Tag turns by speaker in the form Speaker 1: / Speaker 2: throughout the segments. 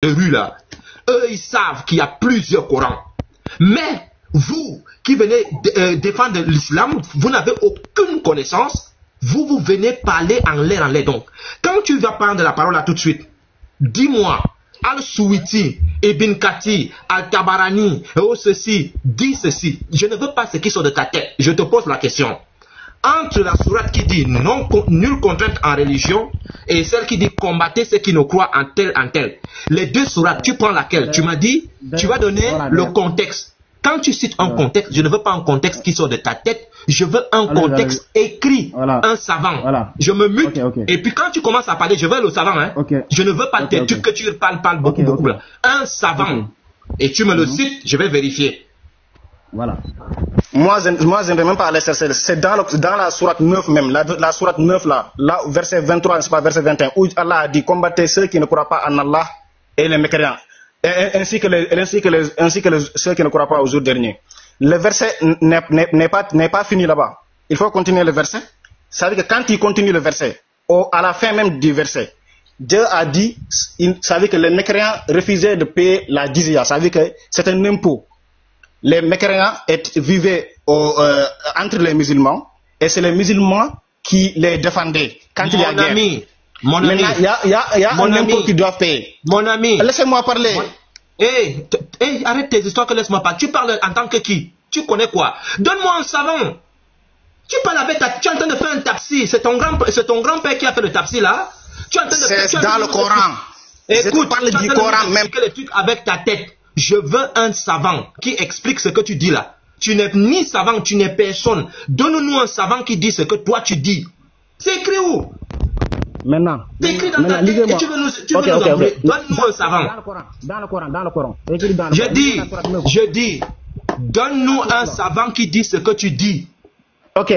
Speaker 1: de rue là, eux ils savent qu'il y a plusieurs Corans. Mais vous qui venez défendre l'islam, vous n'avez aucune connaissance, vous venez parler en l'air. Donc, quand tu vas prendre la parole là tout de suite, dis-moi, Al-Souiti, Ibn Kathir, Al-Tabarani, ceci, dis ceci. Je ne veux pas ce qui sort de ta tête. Je te pose la question. Entre la sourate qui dit nulle contrainte en religion et celle qui dit combattez ceux qui ne croient en tel. Les deux sourates, tu prends laquelle? Tu m'as dit, tu vas donner le contexte. Quand tu cites un contexte, je ne veux pas un contexte qui sort de ta tête, je veux un contexte écrit, un savant. Je me mute, et puis quand tu commences à parler, je veux le savant. Hein. Je ne veux pas tes trucs que tu parles beaucoup. Un savant. Et tu me le cites, je vais vérifier.
Speaker 2: Voilà. Moi, je ne vais même pas aller chercher. C'est dans la sourate 9 même, la sourate 9 là, verset 23, n'est-ce pas, verset 21, où Allah a dit combattez ceux qui ne croient pas en Allah et les mécréants. Ainsi que ceux qui ne croient pas au jour dernier. Le verset n'est pas fini là-bas. Il faut continuer le verset. Ça veut dire que quand il continue le verset, à la fin même du verset, Dieu a dit, ça veut dire que les mécréants refusaient de payer la jizya. Ça veut dire que c'est un impôt. Les mécréants vivaient entre les musulmans et c'est les musulmans qui les défendaient quand il y a guerre.
Speaker 1: Mon ami,
Speaker 2: il y a un impôt qu'ils doivent payer.
Speaker 1: Mon ami,
Speaker 2: laissez-moi parler.
Speaker 1: Arrête tes histoires que laisse-moi parler. Tu parles en tant que qui? Tu connais quoi? Donne-moi un savant. Tu parles avec tu es en train de faire un taxi. C'est ton grand-père qui a fait le taxi là.
Speaker 2: C'est dans le Coran.
Speaker 1: Écoute,
Speaker 2: je parle du Coran même.
Speaker 1: Les trucs avec ta tête. Je veux un savant qui explique ce que tu dis là. Tu n'es ni savant, tu n'es personne. Donne-nous un savant qui dit ce que toi tu dis. C'est écrit où?
Speaker 2: Maintenant,
Speaker 1: c'est écrit dans ta tête et tu veux nous envoyer. Donne-nous un savant.
Speaker 2: Dans le Coran.
Speaker 1: Je dis, donne-nous un savant qui dit ce que tu dis.
Speaker 2: Ok.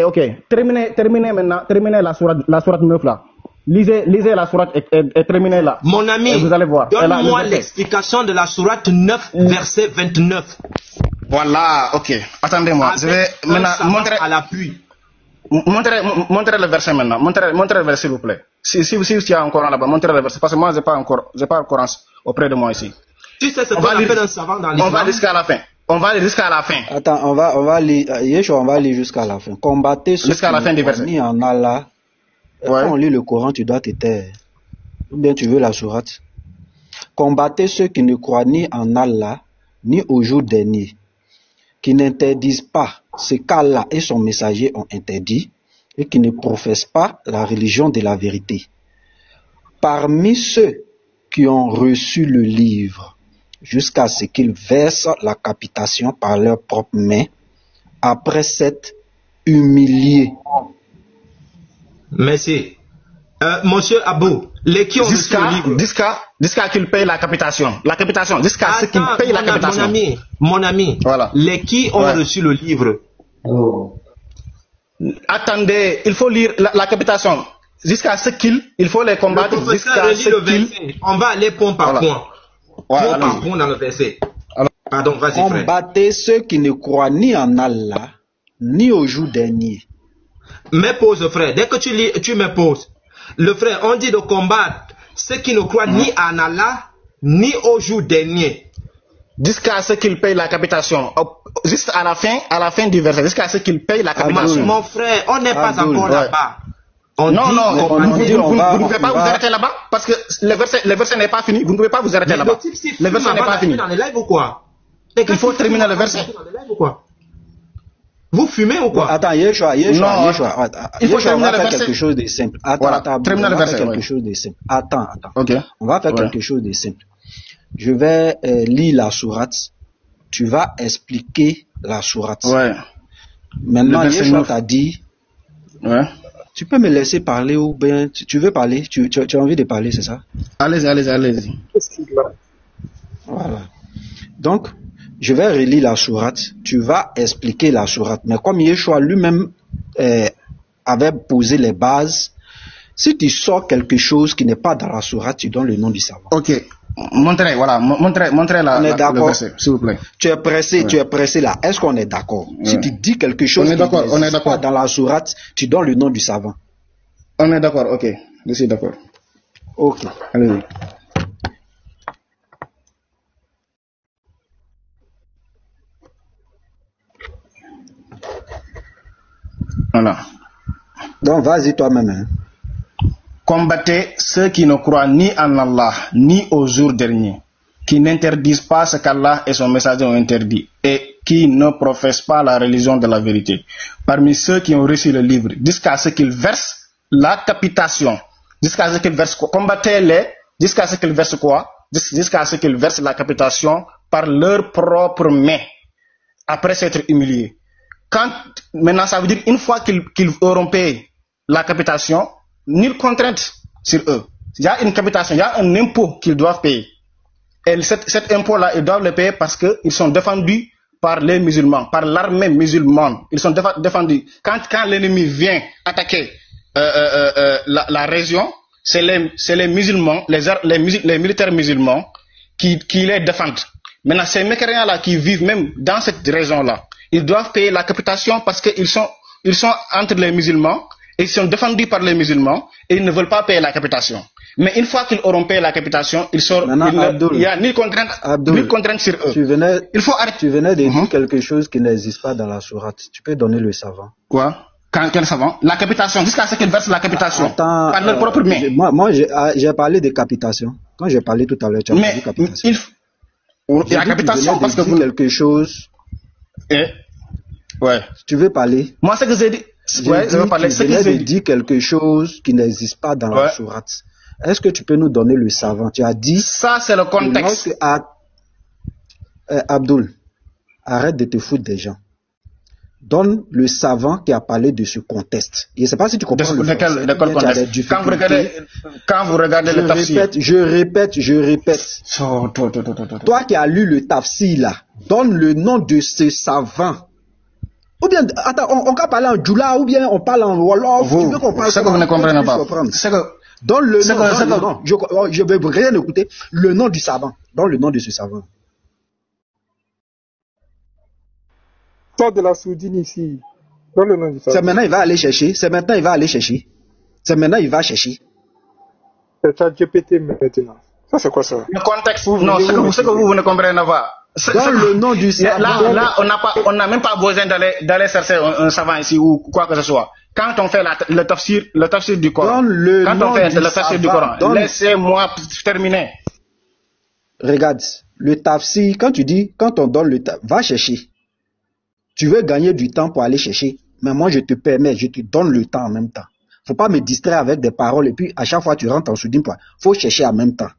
Speaker 2: Terminez maintenant. Terminez la sourate 9 là. Lisez la sourate et terminez là.
Speaker 1: Mon ami,
Speaker 2: vous allez voir.
Speaker 1: Donne-moi l'explication de la sourate 9, verset 29.
Speaker 2: Voilà, ok. Attendez-moi. Je vais maintenant montrer
Speaker 1: à l'appui.
Speaker 2: Montrez le verset maintenant. Montrez le verset, s'il vous plaît. Si tu as un Coran là-bas, montrez le verset. Parce que moi, j'ai pas le Coran auprès de moi ici.
Speaker 1: Tu sais ce qu'on appelle un savant dans l'islam.
Speaker 2: On va aller jusqu'à la fin.
Speaker 3: Attends, on va aller jusqu'à la fin. Combattez ceux qui ne croient ni en Allah. Quand on lit le Coran, tu dois te taire. Ou bien tu veux la sourate. Combattez ceux qui ne croient ni en Allah, ni au jour dernier, qui n'interdisent pas ce qu'Allah et son messager ont interdit, et qui ne professent pas la religion de la vérité. Parmi ceux qui ont reçu le livre, jusqu'à ce qu'ils versent la capitation par leurs propres mains, après s'être humiliés.
Speaker 1: Merci. Monsieur Abou, les qui ont reçu le livre.
Speaker 2: Jusqu'à qu'ils payent la capitation. Jusqu'à ce qu'ils payent la capitation.
Speaker 1: Mon ami,
Speaker 2: voilà.
Speaker 1: Les qui ont reçu le livre.
Speaker 2: Attendez, il faut lire la capitation. Jusqu'à ce il faut les combattre. Jusqu'à ce qu'ils...
Speaker 1: On va aller point par point. Point par point dans le verset. Pardon, vas-y frère.
Speaker 3: Combattez ceux qui ne croient ni en Allah, ni au jour dernier.
Speaker 1: Mais pause frère, dès que tu lis, tu me poses. Le frère, on dit de combattre ceux qui ne croient ni en Allah, ni au jour dernier.
Speaker 2: Jusqu'à ce qu'ils payent la capitation. Juste à la fin du verset, jusqu'à ce qu'ils payent la capitation.
Speaker 1: Mon frère, on n'est pas encore là-bas.
Speaker 2: Vous ne pouvez pas vous arrêter là-bas parce que le verset n'est pas fini. Vous ne pouvez pas vous arrêter là-bas. Le verset n'est pas fini. Il faut terminer le verset.
Speaker 1: Vous fumez ou quoi?
Speaker 3: Attends, Yeshua.
Speaker 2: Il faut terminer le verset.
Speaker 3: Quelque chose de simple.
Speaker 2: Terminer le verset.
Speaker 3: Quelque chose de simple. Attends.
Speaker 2: Okay.
Speaker 3: On va faire quelque chose de simple. Je vais lire la sourate. Tu vas expliquer la sourate.
Speaker 2: Ouais.
Speaker 3: Maintenant, Yeshua t'a dit.
Speaker 2: Ouais.
Speaker 3: Tu peux me laisser parler ou bien tu veux parler? Tu as envie de parler, c'est ça?
Speaker 2: Allez-y.
Speaker 3: Voilà. Donc, je vais relire la sourate. Tu vas expliquer la sourate. Mais comme Yeshua lui-même avait posé les bases, si tu sors quelque chose qui n'est pas dans la sourate, tu donnes le nom du savant.
Speaker 2: Ok. Montrez le verset, s'il vous plaît.
Speaker 3: Tu es pressé là. Est-ce qu'on est d'accord? Si tu dis quelque chose qui n'est pas dans la sourate, tu donnes le nom du savant.
Speaker 2: On est d'accord, ok. Je suis d'accord.
Speaker 3: Ok.
Speaker 2: Allez-y. Voilà.
Speaker 3: Donc, vas-y toi-même. Hein.
Speaker 2: Combattez ceux qui ne croient ni en Allah, ni au jour dernier, qui n'interdisent pas ce qu'Allah et son messager ont interdit, et qui ne professent pas la religion de la vérité. Parmi ceux qui ont reçu le livre, jusqu'à ce qu'ils versent la capitation, jusqu'à ce qu'ils versent quoi? Combattez-les, jusqu'à ce qu'ils versent quoi? Jusqu'à ce qu'ils versent la capitation par leurs propres mains, après s'être humiliés. Maintenant, ça veut dire une fois qu'ils auront payé la capitation, nulle contrainte sur eux. Il y a une capitation, il y a un impôt qu'ils doivent payer. Et cet impôt-là, ils doivent le payer parce qu'ils sont défendus par les musulmans, par l'armée musulmane. Ils sont défendus. Quand l'ennemi vient attaquer la région, c'est les musulmans, les militaires musulmans qui les défendent. Maintenant, ces mécréants-là qui vivent même dans cette région-là, ils doivent payer la capitation parce qu'ils sont entre les musulmans. Ils sont défendus par les musulmans et ils ne veulent pas payer la capitation. Mais une fois qu'ils auront payé la capitation, il n'y a ni contrainte sur eux.
Speaker 3: Il faut arrêter. Tu venais de dire quelque chose qui n'existe pas dans la sourate. Tu peux donner le savant.
Speaker 2: Quoi? Quel savant? La capitation, jusqu'à ce qu'ils versent la capitation.
Speaker 3: Attends,
Speaker 2: par leur propre main.
Speaker 3: Moi j'ai parlé de capitation. Quand j'ai parlé tout à l'heure, tu as parlé de capitation.
Speaker 2: Il y a capitation parce que vous...
Speaker 3: quelque chose.
Speaker 2: Ouais.
Speaker 3: Tu veux parler?
Speaker 2: Moi, ce que j'ai dit... Ouais, je veux parler.
Speaker 3: Tu venais de dire quelque chose qui n'existe pas dans la sourate. Est-ce que tu peux nous donner le savant? Tu as dit...
Speaker 2: Ça, c'est le contexte.
Speaker 3: Abdul, arrête de te foutre des gens. Donne le savant qui a parlé de ce contexte. Je ne sais pas si tu comprends le français.
Speaker 2: De quel contexte? Quand vous regardez le tafsir.
Speaker 3: Je répète. Toi qui as lu le tafsir là, donne le nom de ce savant. Ou bien, attends, on peut parler en Djoula, ou bien on parle en Wolof.
Speaker 2: Tu veux qu'on parle ce que vous ne comprenez pas.
Speaker 3: Donne le nom. Je ne veux rien écouter. Le nom du savant. Donne le nom de ce savant.
Speaker 4: Sors de la sourdine ici. Donne le nom du savant.
Speaker 3: C'est maintenant il va aller chercher. C'est maintenant il va chercher.
Speaker 4: C'est ChatGPT maintenant. Ça c'est quoi ça?
Speaker 2: Le contexte. Non, ce que vous ne comprenez pas.
Speaker 3: Dans le nom du savant.
Speaker 2: Là, on n'a même pas besoin d'aller chercher un savant ici ou quoi que ce soit. Quand on fait le tafsir du Coran, laissez-moi terminer.
Speaker 3: Regarde, le tafsir, quand on donne le tafsir, va chercher. Tu veux gagner du temps pour aller chercher, mais moi je te permets, je te donne le temps en même temps. Faut pas me distraire avec des paroles et puis à chaque fois tu rentres en sourdine, faut chercher en même temps.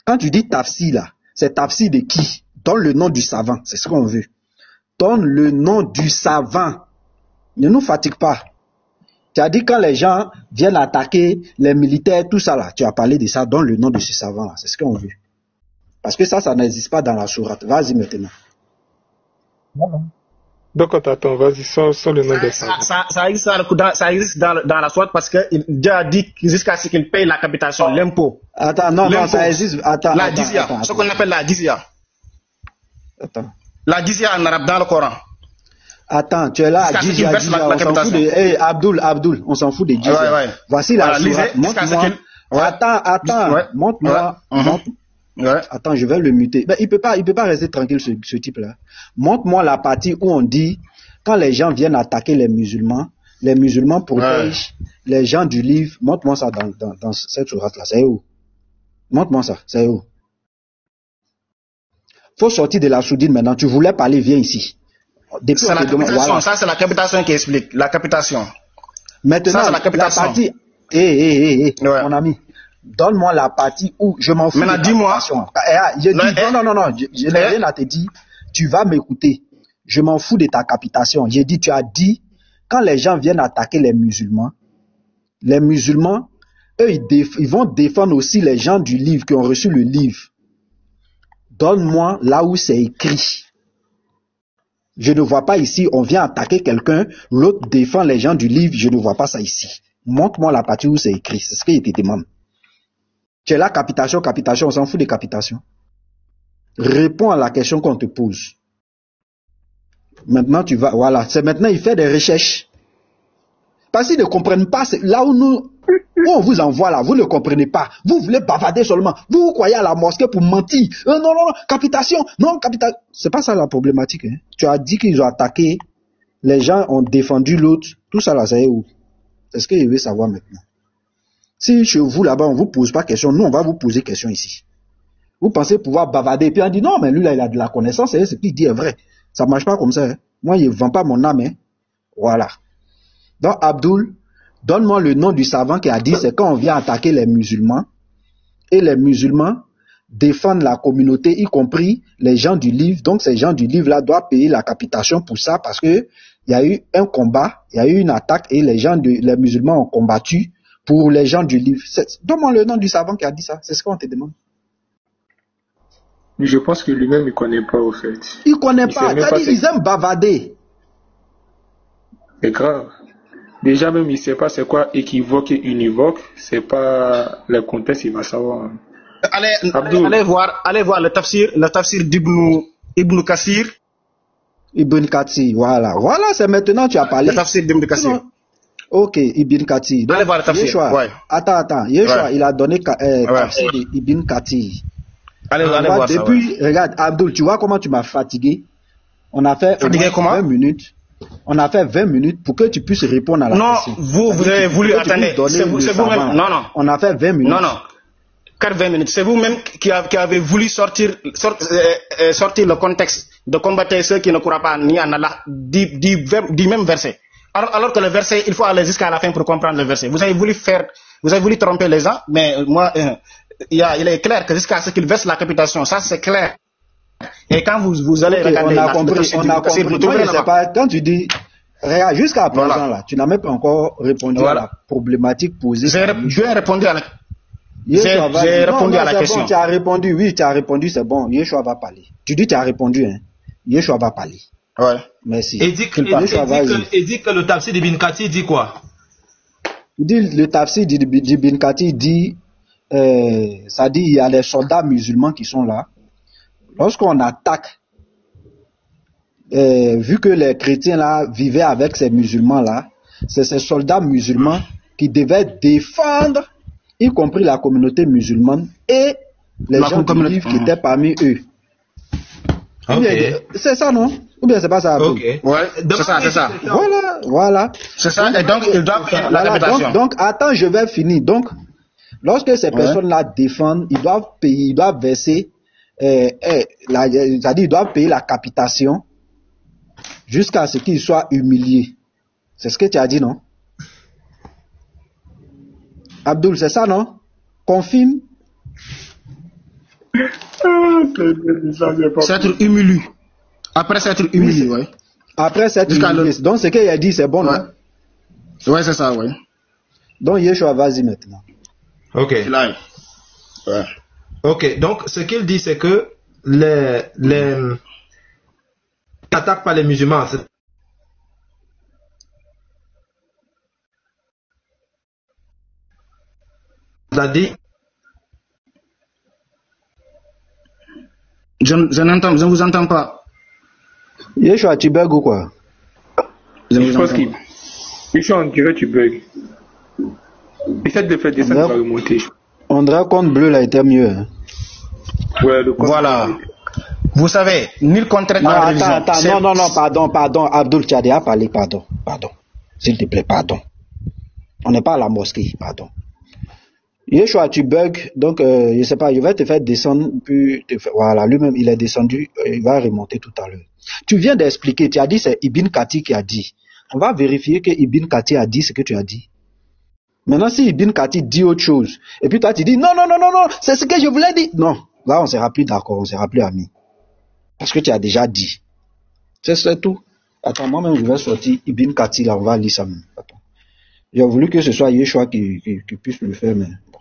Speaker 3: Quand tu dis tafsir là, c'est tafsir de qui? Donne le nom du savant, c'est ce qu'on veut. Donne le nom du savant. Ne nous fatigue pas. Tu as dit quand les gens viennent attaquer les militaires, tout ça là, tu as parlé de ça, donne le nom de ce savant là, c'est ce qu'on veut. Parce que ça n'existe pas dans la sourate. Vas-y maintenant.
Speaker 4: Non. Donc attends, vas-y, sors le nom des savants.
Speaker 2: Ça existe dans la sourate parce que Dieu a dit jusqu'à ce qu'il paye la capitation, l'impôt.
Speaker 3: Attends, non, ça existe. Attends,
Speaker 2: la dizia, ce qu'on appelle la dizia.
Speaker 3: Attends.
Speaker 2: La dizia en arabe dans le Coran.
Speaker 3: Attends, tu es là, dizia, on s'en fout de... Hey, Abdul, on s'en fout de dizia.
Speaker 2: Ouais.
Speaker 3: Voici la sourate. Montre-moi. Attends, montre-moi. Attends, je vais le muter. Ben, il peut pas rester tranquille, ce type-là. Montre-moi la partie où on dit, quand les gens viennent attaquer les musulmans protègent les gens du livre. Montre-moi ça dans cette sourate-là. C'est où? Montre-moi ça. C'est où? Faut sortir de la sourdine maintenant. Tu voulais parler, viens ici.
Speaker 2: C'est la capitation. Voilà. Ça, c'est la capitation qui explique. La capitation.
Speaker 3: Maintenant, ça, la partie... mon ami. Donne-moi la partie où je m'en fous.
Speaker 2: Maintenant, dis-moi.
Speaker 3: Non, je n'ai rien à te dire. Tu vas m'écouter. Je m'en fous de ta capitation. Tu as dit, quand les gens viennent attaquer les musulmans, eux, ils vont défendre aussi les gens du livre qui ont reçu le livre. Donne-moi là où c'est écrit. Je ne vois pas ici, on vient attaquer quelqu'un, l'autre défend les gens du livre, je ne vois pas ça ici. Montre-moi la partie où c'est écrit, c'est ce qu'il te demande. Tu es là, capitation, on s'en fout des capitations. Réponds à la question qu'on te pose. Maintenant, c'est maintenant, il fait des recherches. Parce qu'ils ne comprennent pas, c'est là où on vous envoie là, vous ne comprenez pas. Vous voulez bavarder seulement. Vous croyez à la mosquée pour mentir. Non, capitation. C'est pas ça la problématique. Hein. Tu as dit qu'ils ont attaqué, les gens ont défendu l'autre, Tout ça là, ça est où? C'est ce que je veux savoir maintenant. Si chez vous là-bas, on ne vous pose pas question, nous on va vous poser question ici. Vous pensez pouvoir bavarder, et puis on dit non, mais lui là, il a de la connaissance, et ce qu'il dit est vrai. Ça ne marche pas comme ça. Hein. Moi, il ne vend pas mon âme. Hein. Voilà. Donc, Abdul, donne-moi le nom du savant qui a dit c'est quand on vient attaquer les musulmans, et les musulmans défendent la communauté, y compris les gens du livre. Donc, ces gens du livre-là doivent payer la capitation pour ça, parce que il y a eu un combat, il y a eu une attaque, et les musulmans ont combattu pour les gens du livre. Donne-moi le nom du savant qui a dit ça. C'est ce qu'on te demande.
Speaker 4: Je pense que lui-même, il ne connaît pas, au fait.
Speaker 3: Il ne connaît pas. Ils aiment bavarder.
Speaker 4: C'est grave. Déjà, même, il ne sait pas c'est quoi équivoque et univoque. C'est pas le contexte, il va savoir.
Speaker 2: Allez voir le tafsir d'Ibn Kassir.
Speaker 3: Ibn Kathir, voilà. Voilà, c'est maintenant que tu as parlé.
Speaker 2: Le tafsir d'Ibn Kassir.
Speaker 3: Ok, Ibn Kathir.
Speaker 2: Allez voir le tafsir.
Speaker 3: Yeshua,
Speaker 2: ouais.
Speaker 3: Attends. Yeshua, il a donné tafsir d'Ibn Kathir.
Speaker 2: Allez voir ça.
Speaker 3: Depuis, regarde, Abdul, tu vois comment tu m'as fatigué? On a fait 20 minutes. On a fait 20 minutes pour que tu puisses répondre à la question.
Speaker 2: Non, vous avez voulu attendre. C'est vous-même. Non.
Speaker 3: On a fait 20 minutes.
Speaker 2: Non. 20 minutes. C'est vous-même qui avez voulu sortir le contexte de combattre ceux qui ne croient pas ni en Allah du même verset. Alors que le verset, il faut aller jusqu'à la fin pour comprendre le verset. Vous avez voulu tromper les gens, mais moi, il est clair que jusqu'à ce qu'ils versent la capitation, ça c'est clair. Et quand vous allez regarder
Speaker 3: on a compris. Quand tu dis, regarde, jusqu'à présent là, tu n'as même pas encore répondu à la problématique posée.
Speaker 2: J'ai répondu à la question.
Speaker 3: Bon, tu as répondu, oui, tu as répondu, c'est bon. Yeshua va parler. Tu dis tu as répondu, hein. Yeshua va parler.
Speaker 2: Ouais.
Speaker 3: Merci.
Speaker 1: Et dit que le tafsir d'Ibn Kathir dit quoi?
Speaker 3: Le tafsir d'Ibn Kathir dit, ça dit, il y a les soldats musulmans qui sont là. Lorsqu'on attaque, vu que les chrétiens là vivaient avec ces musulmans là, c'est ces soldats musulmans qui devaient défendre, y compris la communauté musulmane et les gens du livre qui étaient parmi eux.
Speaker 1: Okay.
Speaker 3: C'est ça, non? Ou bien c'est pas ça?
Speaker 1: Okay.
Speaker 2: Ouais, c'est ça.
Speaker 3: Voilà.
Speaker 2: C'est ça, et donc ils doivent faire la capitation.
Speaker 3: Donc, attends, je vais finir. Donc, lorsque ces personnes-là défendent, ils doivent payer, ils doivent verser, c'est-à-dire ils doivent payer la capitation jusqu'à ce qu'ils soient humiliés. C'est ce que tu as dit, non? Abdul, c'est ça, non? Confirme.
Speaker 2: S'être humilié. Après s'être humilié, oui.
Speaker 3: Après s'être humilié. Donc, ce qu'il a dit, c'est bon, non?
Speaker 2: Ouais, c'est ça, oui.
Speaker 3: Donc, Yeshua, vas-y maintenant.
Speaker 1: Ok.
Speaker 2: Ouais.
Speaker 1: Ok, donc ce qu'il dit, c'est que les attaques par les musulmans, c'est-à-dire.
Speaker 2: Je ne vous entends pas.
Speaker 3: Yeshua, tu bugs ou quoi?
Speaker 4: Je pense qu'il. Yeshua, on dirait que tu bugs. Essaie de faire descendre, ça va remonter.
Speaker 3: On dirait compte bleu là était mieux. Hein.
Speaker 4: Ouais,
Speaker 2: voilà. Vous savez, nul contraire dans la religion.
Speaker 3: Attends, non, pardon. Abdul, tu as déjà parlé, pardon. S'il te plaît, pardon. On n'est pas à la mosquée, pardon. Yeshua, tu bugs, donc je sais pas, je vais te faire descendre, puis voilà, lui-même il est descendu, il va remonter tout à l'heure. Tu viens d'expliquer, tu as dit c'est Ibn Kathir qui a dit. On va vérifier que Ibn Kathir a dit ce que tu as dit. Maintenant, si Ibn Kathir dit autre chose, et puis toi tu dis non, c'est ce que je voulais dire. Non, là on sera plus d'accord, on sera plus amis. Parce que tu as déjà dit. C'est tout. Attends, moi-même je vais sortir Ibn Kathir, là on va lire ça même. Attends. J'ai voulu que ce soit Yeshua qui puisse le faire, mais bon.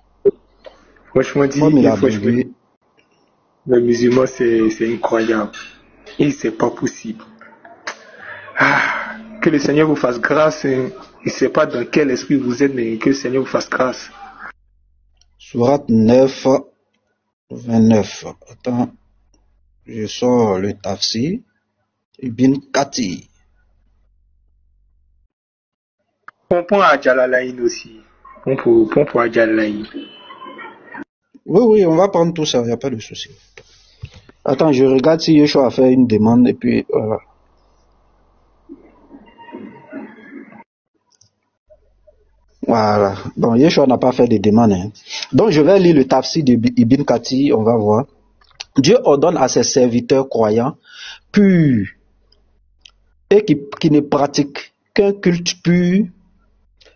Speaker 4: Franchement dit, le musulman c'est incroyable. Et c'est pas possible. Que le Seigneur vous fasse grâce. Il ne sait pas dans quel esprit vous êtes, mais que le Seigneur vous fasse grâce.
Speaker 3: Sourate 9, 29. Attends, je sors le tafsir. Ibn Kathir.
Speaker 4: On prend à Jalalaïn aussi. On prend à Jalalaïn.
Speaker 3: Oui, on va prendre tout ça, il n'y a pas de souci. Attends, je regarde si Yeshua a fait une demande et puis voilà. Voilà. Bon, Yeshua n'a pas fait de demande. Hein. Donc, je vais lire le tafsir d'Ibn Kathir, on va voir. Dieu ordonne à ses serviteurs croyants, purs, et qui ne pratiquent qu'un culte pur,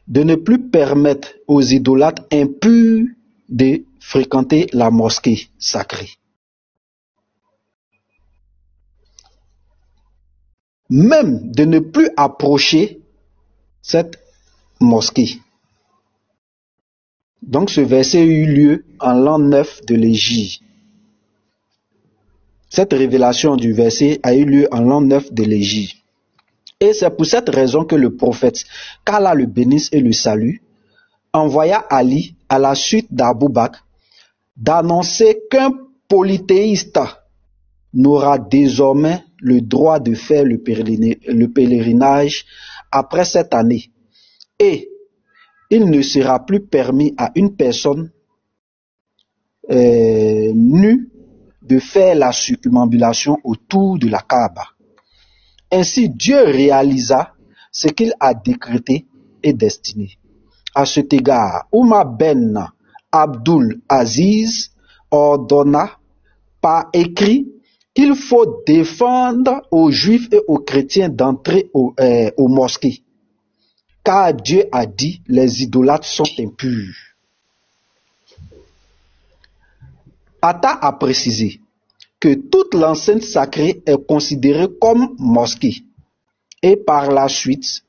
Speaker 3: de ne plus permettre aux idolâtres impurs de fréquenter la mosquée sacrée. Même de ne plus approcher cette mosquée. Donc ce verset eut lieu en l'an 9 de l'Hégire. Cette révélation du verset a eu lieu en l'an 9 de l'Hégire. Et c'est pour cette raison que le prophète, qu'Allah le bénisse et le salue, envoya Ali, à la suite d'Abou Bakr, d'annoncer qu'un polythéiste n'aura désormais le droit de faire le pèlerinage après cette année. Et il ne sera plus permis à une personne nue de faire la circumambulation autour de la Kaaba. Ainsi, Dieu réalisa ce qu'il a décrété et destiné. À cet égard, Oumar ben Abdul Aziz ordonna par écrit qu'il faut défendre aux Juifs et aux chrétiens d'entrer aux mosquées. Car Dieu a dit, les idolâtres sont impurs. Atta a précisé que toute l'enceinte sacrée est considérée comme mosquée. Et par la suite,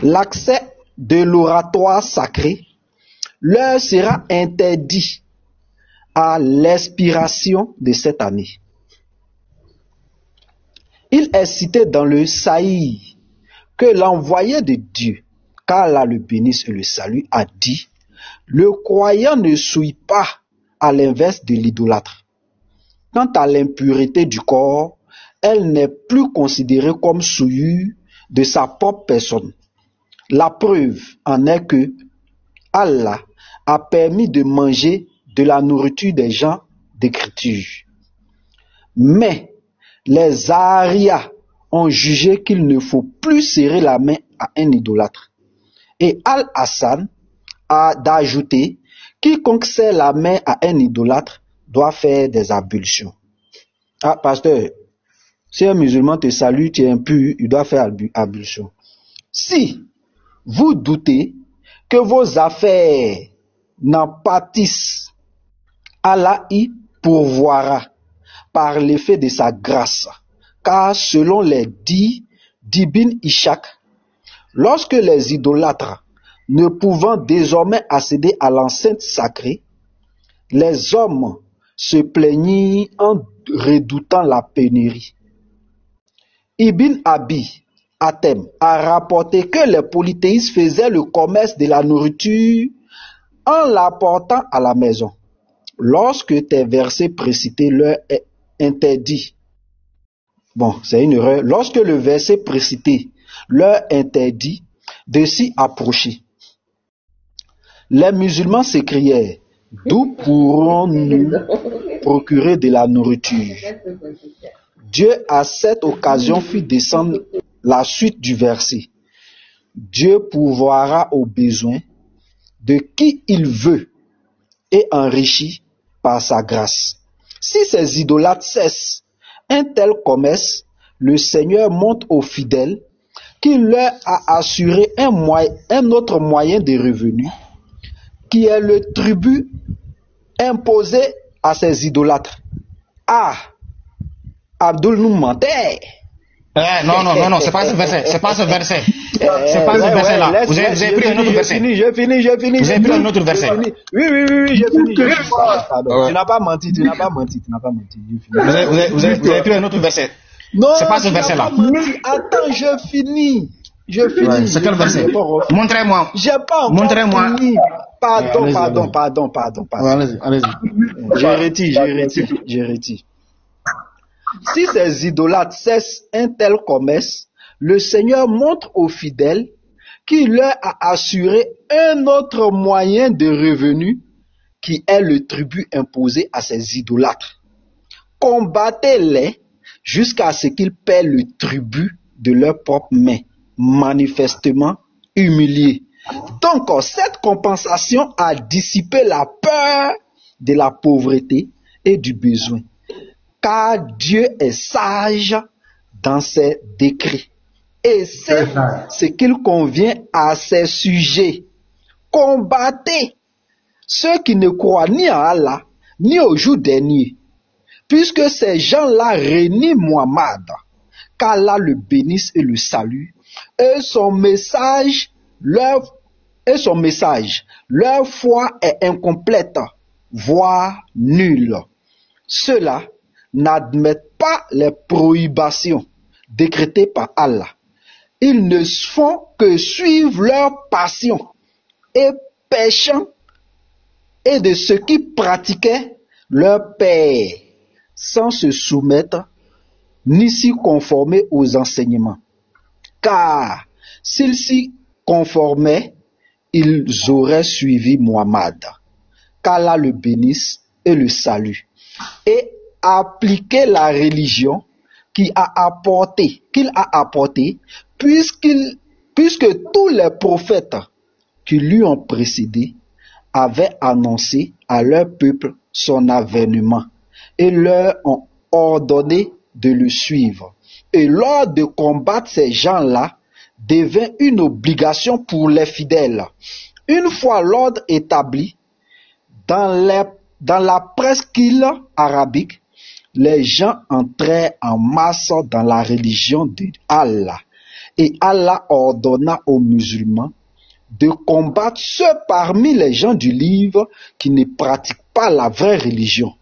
Speaker 3: l'accès de l'oratoire sacré leur sera interdit à l'expiration de cette année. Il est cité dans le Saïd que l'envoyé de Dieu, qu'Allah le bénisse et le salue, a dit, le croyant ne souille pas à l'inverse de l'idolâtre. Quant à l'impureté du corps, elle n'est plus considérée comme souillure de sa propre personne. La preuve en est que Allah a permis de manger de la nourriture des gens d'écriture. Mais les Arias ont jugé qu'il ne faut plus serrer la main à un idolâtre. Et Al-Hassan a d'ajouter, quiconque serre la main à un idolâtre doit faire des ablutions. Ah, pasteur, si un musulman te salue, tu es impur, il doit faire ablution. Si vous doutez que vos affaires n'en pâtissent, Allah y pourvoira par l'effet de sa grâce. Car selon les dits d'Ibn Ishaq, lorsque les idolâtres, ne pouvant désormais accéder à l'enceinte sacrée, les hommes se plaignirent en redoutant la pénurie. Ibn Abi Hatem a rapporté que les polythéistes faisaient le commerce de la nourriture en l'apportant à la maison. Lorsque tes versets précités leur est interdit, bon, c'est une erreur, lorsque le verset précité leur interdit de s'y approcher, les musulmans s'écrièrent, d'où pourrons-nous procurer de la nourriture? Dieu à cette occasion fit descendre la suite du verset. Dieu pourvoira aux besoins de qui il veut et enrichit par sa grâce. Si ces idolâtres cessent un tel commerce, le Seigneur montre aux fidèles qu'il leur a assuré un autre moyen de revenu, qui est le tribut imposé à ces idolâtres. Ah, Abdul nous mentait.
Speaker 2: Non, c'est pas ce verset. C'est pas ce verset. C'est pas ce verset-là. Vous avez pris un autre verset.
Speaker 3: J'ai fini.
Speaker 2: Vous avez pris un autre verset.
Speaker 3: Oui, j'ai fini. Pardon. Tu n'as pas menti.
Speaker 2: Vous avez pris un autre verset.
Speaker 3: Non,
Speaker 2: c'est pas ce verset-là.
Speaker 3: Attends, je finis.
Speaker 2: Ouais, c'est quel verset? Montrez-moi.
Speaker 3: J'ai pas encore fini. Pardon.
Speaker 2: Allez-y.
Speaker 3: J'ai réti. Si ces idolâtres cessent un tel commerce, le Seigneur montre aux fidèles qu'il leur a assuré un autre moyen de revenu, qui est le tribut imposé à ces idolâtres. Combattez-les jusqu'à ce qu'ils paient le tribut de leurs propres mains, manifestement humiliés Donc, cette compensation a dissipé la peur de la pauvreté et du besoin, car Dieu est sage dans ses décrets et c'est ce qu'il convient à ses sujets. Combattez ceux qui ne croient ni en Allah, ni au jour dernier, puisque ces gens-là renient Muhammad, qu'Allah le bénisse et le salue, et son message, leur foi est incomplète, voire nulle. Ceux-là n'admettent pas les prohibitions décrétées par Allah. Ils ne font que suivre leur passion et péchant et de ce qui pratiquaient leur père, sans se soumettre ni s'y conformer aux enseignements. Car s'ils s'y conformaient, ils auraient suivi Muhammad, qu'Allah le bénisse et le salue, et appliqué la religion qu'il a apporté, puisque tous les prophètes qui lui ont précédé avaient annoncé à leur peuple son avènement et leur ont ordonné de le suivre. Et lors de combattre ces gens-là devint une obligation pour les fidèles. Une fois l'ordre établi, dans la presqu'île arabique, les gens entrèrent en masse dans la religion d'Allah. Et Allah ordonna aux musulmans de combattre ceux parmi les gens du livre qui ne pratiquent pas la vraie religion.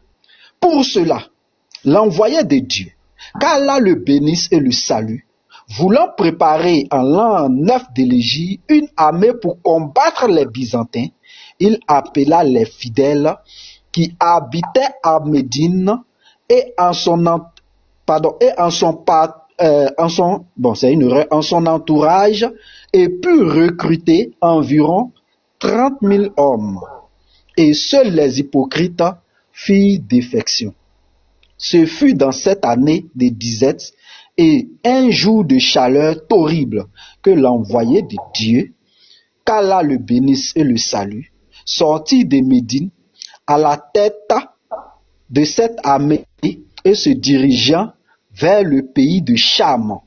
Speaker 3: Pour cela, l'envoyé de Dieu, qu'Allah le bénisse et le salue, voulant préparer en l'an 9 de l'Hégire une armée pour combattre les Byzantins, il appela les fidèles qui habitaient à Médine et en son entourage et put recruter environ 30 000 hommes. Et seuls les hypocrites firent défection. Ce fut dans cette année de disette et un jour de chaleur horrible que l'envoyé de Dieu, qu'Allah le bénisse et le salue, sortit de Médine à la tête de cette armée et se dirigeant vers le pays de Cham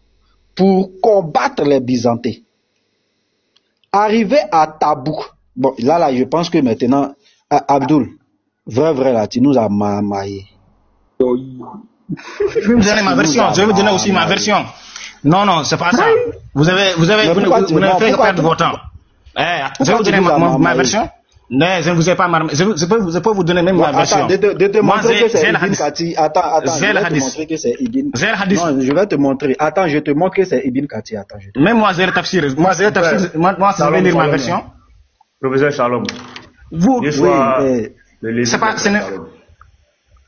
Speaker 3: pour combattre les Byzantins. Arrivé à Tabouk, bon là je pense que maintenant Abdul, vrai là, tu nous as maillé.
Speaker 2: Je vais vous donner ma version. Je vais vous donner aussi ma version. Non, c'est pas ça. Vous n'avez fait perdre votre temps. Je vais vous donner ma version. Non, je ne vous ai pas marmé. Je peux vous donner même ma version.
Speaker 3: De te montrer que c'est Ibn Kati. Attends, je vais te montrer que c'est Ibn. Non, je vais te montrer. Attends, je te montre que c'est Ibn Kati. Attends,
Speaker 2: même moi, j'ai le tafsir. Moi, je vais lire ma version.
Speaker 5: Professeur Shalom.
Speaker 2: Vous,
Speaker 5: c'est pas.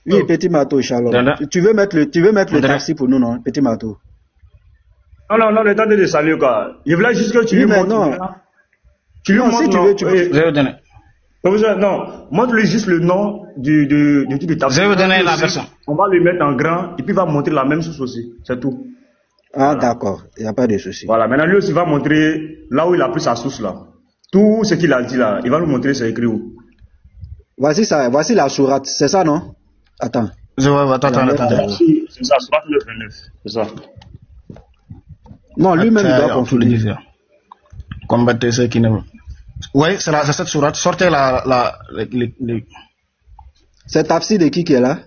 Speaker 3: Oui, Petit Mato, Shalom. Tu veux mettre le taxi pour nous, non, Petit Mato?
Speaker 5: Non, le temps de saluer, quoi. Je voulais juste que tu lui montres. Tu lui montres,
Speaker 3: si tu veux, tu peux.
Speaker 2: Je vais vous donner.
Speaker 5: Professeur, non, montre-lui juste le nom du type de taxi.
Speaker 2: Je vais vous donner la version.
Speaker 5: On va le mettre en grand et puis il va montrer la même chose aussi. C'est tout.
Speaker 3: Ah, d'accord. Il n'y a pas de souci.
Speaker 5: Voilà, maintenant lui aussi va montrer là où il a pris sa source là. Tout ce qu'il a dit là, il va nous montrer c'est écrit où.
Speaker 3: Voici la sourate, c'est ça, non? Attends.
Speaker 2: Attends.
Speaker 5: C'est ça, sourate 9, c'est ça.
Speaker 3: Non, lui-même il doit confirmer.
Speaker 2: Combattez ceux qui n'aiment. Oui, c'est cette sourate. Sortez
Speaker 3: C'est tafsir de qui est là?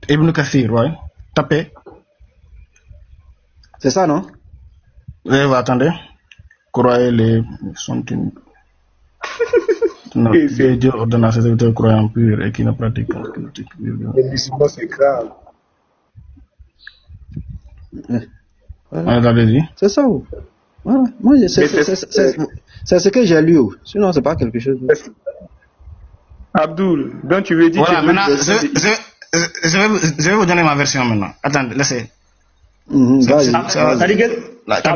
Speaker 2: Ibn Kathir, oui. Tapez.
Speaker 3: C'est ça, non?
Speaker 2: Oui, attendez. Croyez les sont une. Non, Dieu ordonne à ses serviteurs croyants purs et qui ne pratiquent pas.
Speaker 5: C'est grave.
Speaker 3: C'est ça. Voilà. Moi, c'est ce que j'ai lu. Sinon, c'est pas quelque chose.
Speaker 5: Abdul, donc tu veux dire.
Speaker 2: Voilà, maintenant, je vais vous donner ma version maintenant. Attendez, laissez.
Speaker 5: Ta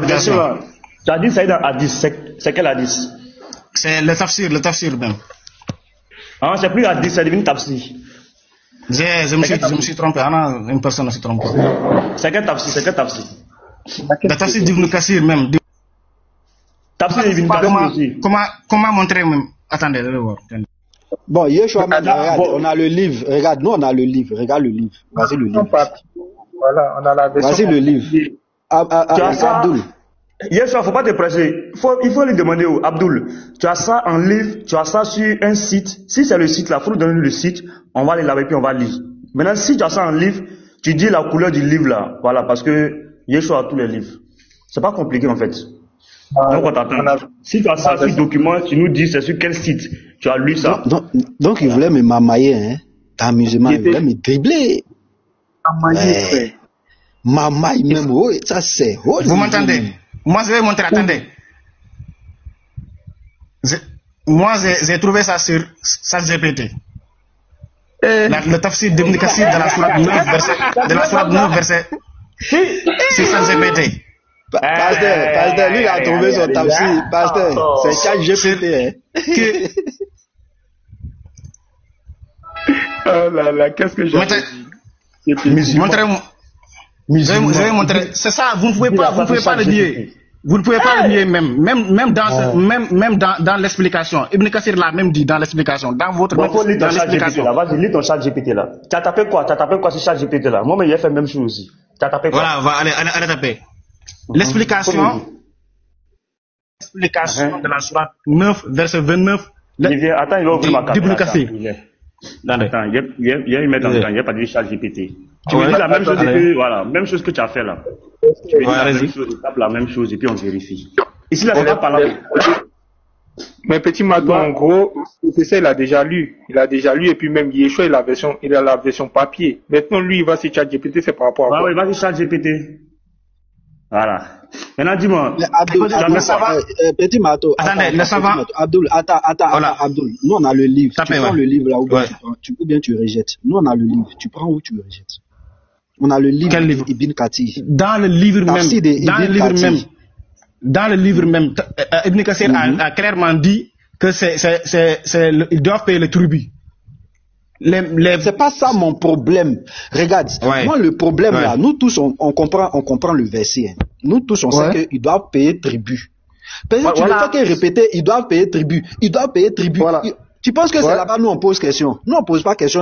Speaker 5: version, tu as dit ça dans Hadith. C'est quel Hadith?
Speaker 2: C'est le tafsir même.
Speaker 5: Ah, c'est plus Hadith, c'est devenu tafsir.
Speaker 2: Je me suis trompé. Une personne s'est trompée.
Speaker 5: C'est quel tafsir?
Speaker 2: Le tafsir d'Ibn Kathir même.
Speaker 5: Tafsir Ibn Kathir aussi.
Speaker 2: Comment montrer même? Attendez, je vais voir.
Speaker 3: Bon, Yeshua, regarde, on a le livre. Regarde, nous on a le livre. Regarde le livre. Vas-y le livre.
Speaker 4: Voilà, on a la version.
Speaker 3: Vas-y le livre. Abdul.
Speaker 5: Yeshua, faut pas te presser. Il faut lui demander au Abdul. Tu as ça en livre, tu as ça sur un site. Si c'est le site là, faut nous donner le site. On va aller là-bas et puis on va lire. Maintenant, si tu as ça en livre, tu dis la couleur du livre là. Voilà, parce que Yeshua a tous les livres. C'est pas compliqué en fait. Donc on t'attend. Si tu as ça sur document, tu nous dis c'est sur quel site tu as lu ça.
Speaker 3: Donc il voulait me mamailler, hein. Amusement, il voulait me dribbler. Mamaille même, oh, ça c'est. Oh,
Speaker 2: vous m'entendez? Moi je vais montrer, attendez. Moi j'ai trouvé ça sur ChatGPT. Le tafsir d'Ibn Kathir de la sourate 9 verset c'est ChatGPT.
Speaker 3: Pasteur, lui il a trouvé son tafsir. Pasteur, c'est ChatGPT, hein.
Speaker 4: Oh là là, qu'est-ce que j'ai dit?
Speaker 2: Montrez-moi. Je vais montrer. C'est ça, vous ne pouvez pas le nier. Vous ne pouvez pas le nier même dans l'explication. Ibn Kathir l'a même dit dans l'explication. Dans votre
Speaker 5: l'explication. Vas-y, lis ton chat GPT là. Tu as tapé quoi sur chat GPT là? Moi, mais il a fait la même chose aussi. Tu as tapé quoi?
Speaker 2: Voilà, allez taper. L'explication de la sourate 9, verset 29.
Speaker 5: Attends, il va ouvrir ma carte.
Speaker 2: Ibn Kathir.
Speaker 5: Attends, il y a une mettre en temps, il n'y a pas de chat GPT. Tu me dis la même chose que, voilà, même chose que tu as fait là. Tu me dis la même chose, il tape la même chose et puis on vérifie. Ici, là, c'est pas par là.
Speaker 4: Mais Petit Mato, en gros, c'est ça, il a déjà lu et puis même Yeshua, il a la version papier. Maintenant, lui, il va sur ChatGPT, c'est par rapport à quoi?
Speaker 5: Oui, il va sur ChatGPT. Voilà. Maintenant, dis-moi.
Speaker 3: Petit Mato.
Speaker 2: Attendez, le savant.
Speaker 3: Abdul, Abdul. Nous, on a le livre. Tu prends le livre là ou bien tu rejettes. Nous, on a le livre. Tu prends ou tu rejettes. On a le livre.
Speaker 2: Quel livre?
Speaker 3: Ibn Kathir.
Speaker 2: Dans le livre même. Dans le livre même. Ibn Kathir a clairement dit que ils doivent payer le tribut.
Speaker 3: C'est pas ça mon problème. Regarde, moi le problème là, nous tous on comprend le verset. Hein. Nous tous on sait qu'ils doivent payer tribut. Parce que tu le fais que répéter, ils doivent payer tribut. Ils doivent payer tribut. Voilà. Tu penses que c'est là-bas nous on pose question? Nous on pose pas question.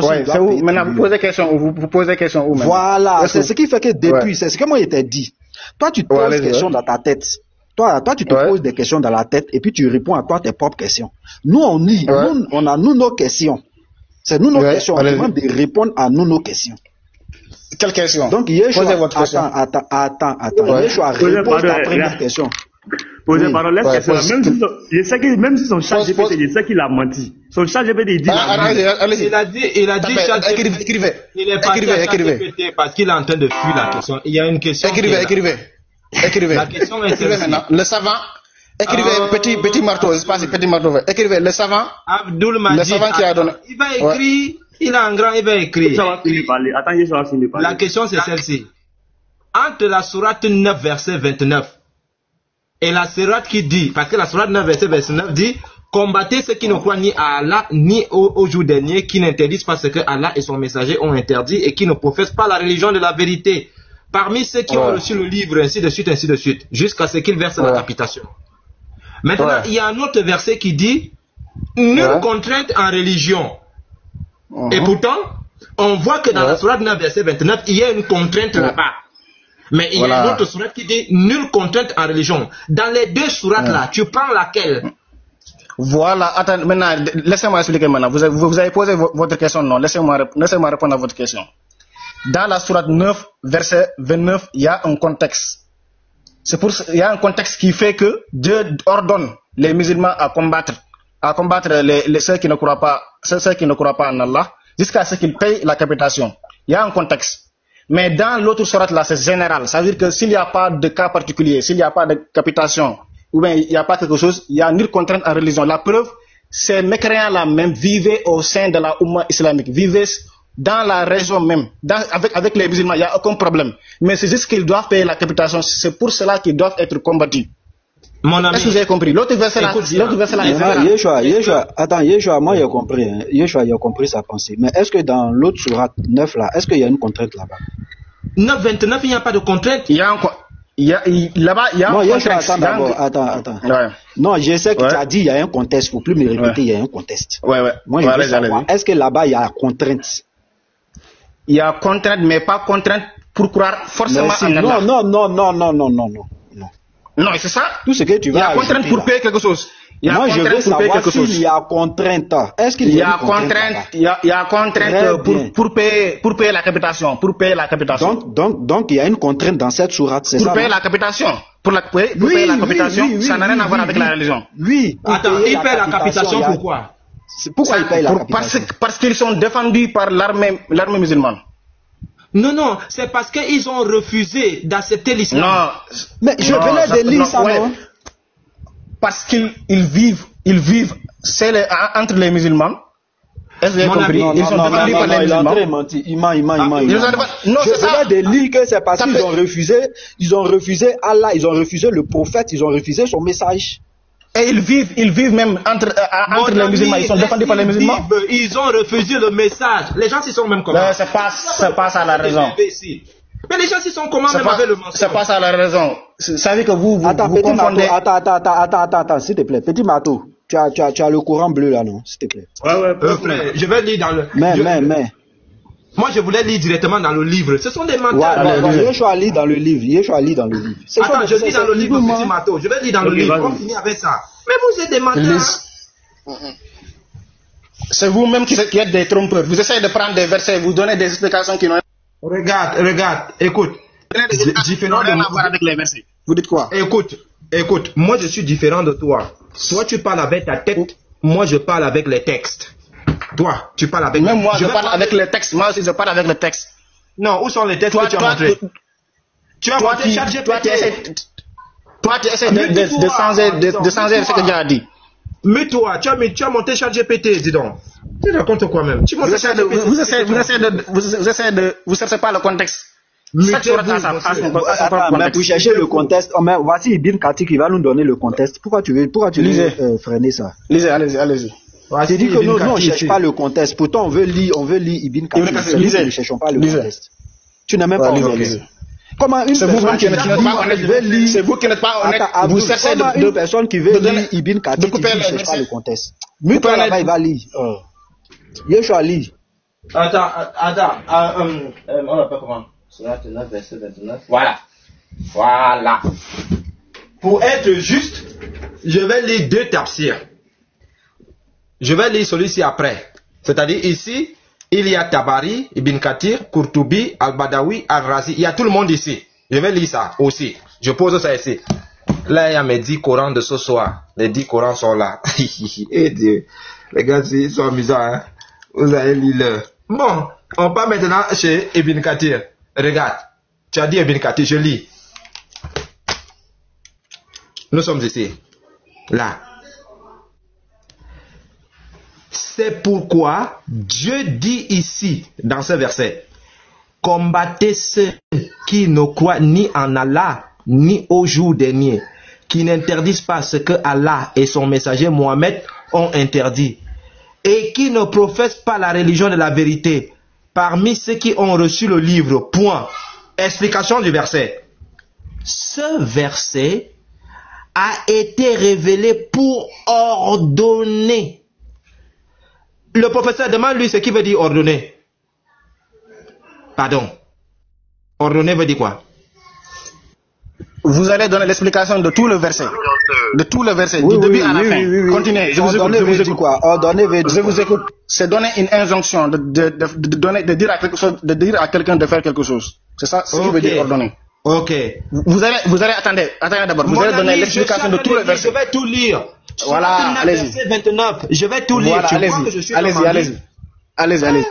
Speaker 2: Maintenant vous posez question. Vous posez question où même?
Speaker 3: Voilà, c'est ce qui fait que depuis, c'est ce que moi il t'a dit. Toi tu te poses des questions dans ta tête. Toi tu te poses des questions dans la tête et puis tu réponds à toi tes propres questions. Nous on lit, nous on a nos questions. C'est nous nos questions. On demande de répondre à nos questions.
Speaker 2: Quelle question?
Speaker 3: Donc, Yeshua, attends. Yeshua, réponds à ta première question.
Speaker 5: Posez pardon, laisse question. Même si son chat GPT, il sait qu'il a menti. Son chat GPT, il dit.
Speaker 1: Il a dit chat GPT.
Speaker 2: Écrivez.
Speaker 1: Il est parti à chat GPT parce qu'il est en train de fuir la question. Il y a une question.
Speaker 2: Écrivez.
Speaker 1: La question est
Speaker 2: écrivez maintenant. Le savant. Écrivez petit marteau, petit marteau. Écrivez le savant.
Speaker 1: Abdul Majid.
Speaker 2: Le savant qui a donné.
Speaker 1: Il va écrire. Il a un grand, il va écrire.
Speaker 5: Attends, je vais finir par
Speaker 1: la question c'est celle-ci. Entre la sourate 9 verset 29 et la sourate qui dit, parce que la sourate 9 verset 29 dit, combattez ceux qui ne croient ni à Allah ni au jour dernier, qui n'interdisent pas ce que Allah et son messager ont interdit et qui ne professent pas la religion de la vérité. Parmi ceux qui ont reçu le livre, ainsi de suite, jusqu'à ce qu'ils versent la capitation. Maintenant, il y a un autre verset qui dit nulle contrainte en religion. Et pourtant, on voit que dans la sourate 9, verset 29, il y a une contrainte là-bas. Mais il y a une autre sourate qui dit nulle contrainte en religion. Dans les deux sourates là, tu prends laquelle?
Speaker 2: Voilà, attends, maintenant, laissez-moi expliquer maintenant. Vous avez posé votre question, non? Laissez-moi répondre à votre question. Dans la sourate 9, verset 29, il y a un contexte. Il y a un contexte qui fait que Dieu ordonne les musulmans à combattre ceux qui ne croient pas en Allah, jusqu'à ce qu'ils payent la capitation. Il y a un contexte. Mais dans l'autre sourate là, c'est général. Ça veut dire que s'il n'y a pas de cas particulier, s'il n'y a pas de capitation, ou bien il n'y a pas quelque chose, il y a nulle contrainte en religion. La preuve, ces mécréants là même vivaient au sein de la Oumma islamique, vivaient dans la région même, avec les musulmans, il n'y a aucun problème. Mais c'est juste qu'ils doivent payer la capitation. C'est pour cela qu'ils doivent être combattus.
Speaker 1: Mon ami,
Speaker 2: est-ce que vous avez compris? L'autre verset là,
Speaker 3: Yeshua, moi j'ai compris. Hein. Yeshua, il a compris sa pensée. Mais est-ce que dans l'autre sourate 9 là, est-ce qu'il y a une contrainte là-bas?
Speaker 1: 9, 29, il n'y a pas de contrainte.
Speaker 2: Il y a un Là-bas, il y a
Speaker 3: non,
Speaker 2: un contexte.
Speaker 3: Attends.
Speaker 2: Ouais.
Speaker 3: Non, je sais que tu as dit il y a un contexte. Faut plus me répéter, il y a un contexte.
Speaker 2: Ouais.
Speaker 3: Moi, je veux savoir, est-ce que là-bas, il y a contrainte?
Speaker 2: Il y a contrainte, mais pas contrainte pour croire forcément en Allah. Non, c'est ça.
Speaker 3: Tout ce que tu vas
Speaker 2: il y a contrainte pour payer quelque chose.
Speaker 3: Moi, je veux savoir s'il y a contrainte. Est-ce qu'il y a
Speaker 2: contrainte? Il y a contrainte pour payer la capitation.
Speaker 3: Donc, il y a une contrainte dans cette sourate, c'est ça?
Speaker 2: Pour payer la capitation. Pour payer la capitation, ça n'a rien à voir avec la religion.
Speaker 3: Oui.
Speaker 1: Attends, il paye la capitation pourquoi?
Speaker 3: Pourquoi il paye la capitation?
Speaker 2: Parce qu'ils sont défendus par l'armée musulmane.
Speaker 1: Non, c'est parce qu'ils ont refusé d'accepter l'islam.
Speaker 2: Non.
Speaker 3: Mais je venais de lire ça, non?
Speaker 2: Parce qu'ils vivent entre les musulmans. Est-ce que vous avez compris? Ils sont défendus par les musulmans.
Speaker 3: Non, c'est ça. Je venais de lire que c'est parce qu'ils ont refusé Allah, ils ont refusé le prophète, ils ont refusé son message.
Speaker 2: Et ils vivent même entre les musulmans, ils sont défendus par les musulmans.
Speaker 1: Ils ont refusé le message. Les gens s'y sont même comment?
Speaker 2: C'est pas ça la raison.
Speaker 1: Mais les gens s'y sont comment même avec le mensonge?
Speaker 2: C'est pas ça la raison. Ça veut que vous confondez.
Speaker 3: Attends, s'il te plaît. Petit Mato, tu as le courant bleu là, non? S'il te plaît.
Speaker 1: Ouais, je vais lire dans le...
Speaker 3: Mais.
Speaker 1: Moi, je voulais lire directement dans le livre. Ce sont des menteurs.
Speaker 3: Yeshua lit dans le livre.
Speaker 1: Attends, je lis dans le livre, petit Mato. Je vais lire dans le livre. On finit avec ça. Mais vous êtes des menteurs.
Speaker 2: C'est vous-même qui êtes des trompeurs. Vous essayez de prendre des versets, vous donnez des explications qui n'ont...
Speaker 1: Regarde, écoute.
Speaker 2: Différent de moi avec les versets. Vous dites quoi?
Speaker 1: Écoute, moi je suis différent de toi. Toi tu parles avec ta tête, moi je parle avec les textes. Toi, tu parles avec...
Speaker 2: Même moi je parle avec les textes, moi aussi je parle avec les textes.
Speaker 1: Non, où sont les textes que tu as montrés? Tu as montré ChatGPT.
Speaker 2: Toi tu essaies de changer ce que Dieu a dit.
Speaker 1: Mais toi, tu as monté ChatGPT, dis donc. Tu racontes quoi même?
Speaker 2: Vous essayez pas le contexte.
Speaker 3: Mais pour chercher le contexte, voici Ibn Kathir qui va nous donner le contexte. Pourquoi tu veux freiner ça?
Speaker 2: Lisez, allez-y.
Speaker 3: Tu dis que nous on ne cherche pas le contexte. Pourtant on veut lire Ibn Kathir. Nous ne cherchons pas le contexte. Tu n'as même pas honnête. Comment une personne qui
Speaker 2: n'êtes pas honnête, vous cherchez
Speaker 3: une personne qui veut lire Ibn Kathir qui ne cherche pas le contexte. Mais toi là-bas il va lire. Yeshua lit.
Speaker 1: Attends, on l'appelle comment? Surat 9, verset 29. Voilà. Pour être juste, je vais lire deux tafsirs. Je vais lire celui-ci après. C'est-à-dire ici, il y a Tabari, Ibn Kathir, Qurtubi, Al-Badawi, Al-Razi. Il y a tout le monde ici. Je vais lire ça aussi. Je pose ça ici. Là, il y a mes 10 Corans de ce soir. Les 10 Corans sont là. Eh Dieu. Les gars, ils sont amusants, hein. Vous allez lire. Bon, on part maintenant chez Ibn Kathir. Regarde, tu as dit Ibn Kathir, je lis. Nous sommes ici. Là. C'est pourquoi Dieu dit ici, dans ce verset, combattez ceux qui ne croient ni en Allah, ni au jour dernier, qui n'interdisent pas ce que Allah et son messager Mohammed ont interdit, et qui ne professent pas la religion de la vérité, parmi ceux qui ont reçu le livre. Point. Explication du verset. Ce verset a été révélé pour ordonner. Le professeur demande lui ce qui veut dire ordonner. Pardon. Ordonner veut dire quoi?
Speaker 2: Vous allez donner l'explication de tout le verset. De tout le verset, du début à la fin. Oui. Continuez, je vous écoute.
Speaker 3: Ordonner veut dire
Speaker 2: je vous écoute. C'est donner une injonction, de dire à quelqu'un de faire quelque chose. C'est ça ce qui veut dire ordonner.
Speaker 1: Ok.
Speaker 2: Vous allez, attendez d'abord. Vous allez donner l'explication de tout le verset.
Speaker 1: Je vais tout lire.
Speaker 2: Voilà, allez-y.
Speaker 1: Verset 29. Je vais tout lire.
Speaker 2: Voilà, allez-y.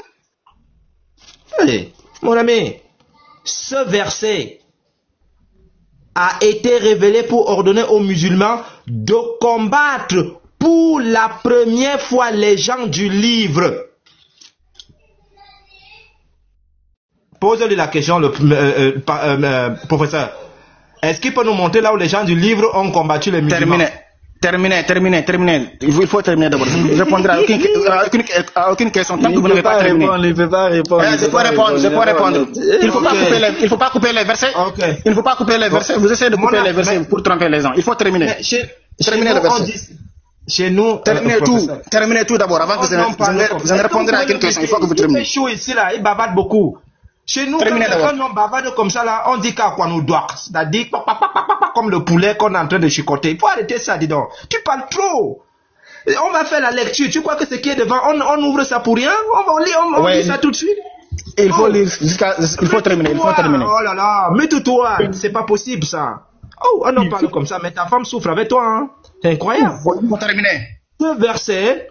Speaker 1: Allez, mon ami, ce verset a été révélé pour ordonner aux musulmans de combattre pour la première fois les gens du livre. Pose-lui la question, professeur. Est-ce qu'il peut nous montrer là où les gens du livre ont combattu les musulmans?
Speaker 2: Terminez. Il faut terminer d'abord. Je répondrai à aucune question. Vous n'avez pas terminé.
Speaker 3: Il ne peut pas répondre.
Speaker 2: Je peux répondre. Il ne faut pas couper les versets. Il ne faut pas couper les versets. Vous essayez de couper les versets pour tromper les gens. Il faut terminer. Terminez le verset.
Speaker 1: Chez nous,
Speaker 2: terminez tout d'abord avant que je ne répondrai à aucune question. Il faut que vous terminez.
Speaker 1: Il fait chaud ici là, il bavarde beaucoup. Chez nous, quand on bavarde comme ça là, on dit qu'à quoi nous doit. C'est-à-dire, comme le poulet qu'on est en train de chicoter. Il faut arrêter ça, dis donc. Tu parles trop. On va faire la lecture. Tu crois que ce qui est devant, on ouvre ça pour rien? On lit ça tout de suite.
Speaker 2: Il faut lire il faut terminer.
Speaker 1: Oh là là, mets-toi. C'est pas possible ça. Oh, on en parle comme ça, mais ta femme souffre avec toi. Hein. C'est incroyable.
Speaker 2: Il faut terminer.
Speaker 1: Ce verset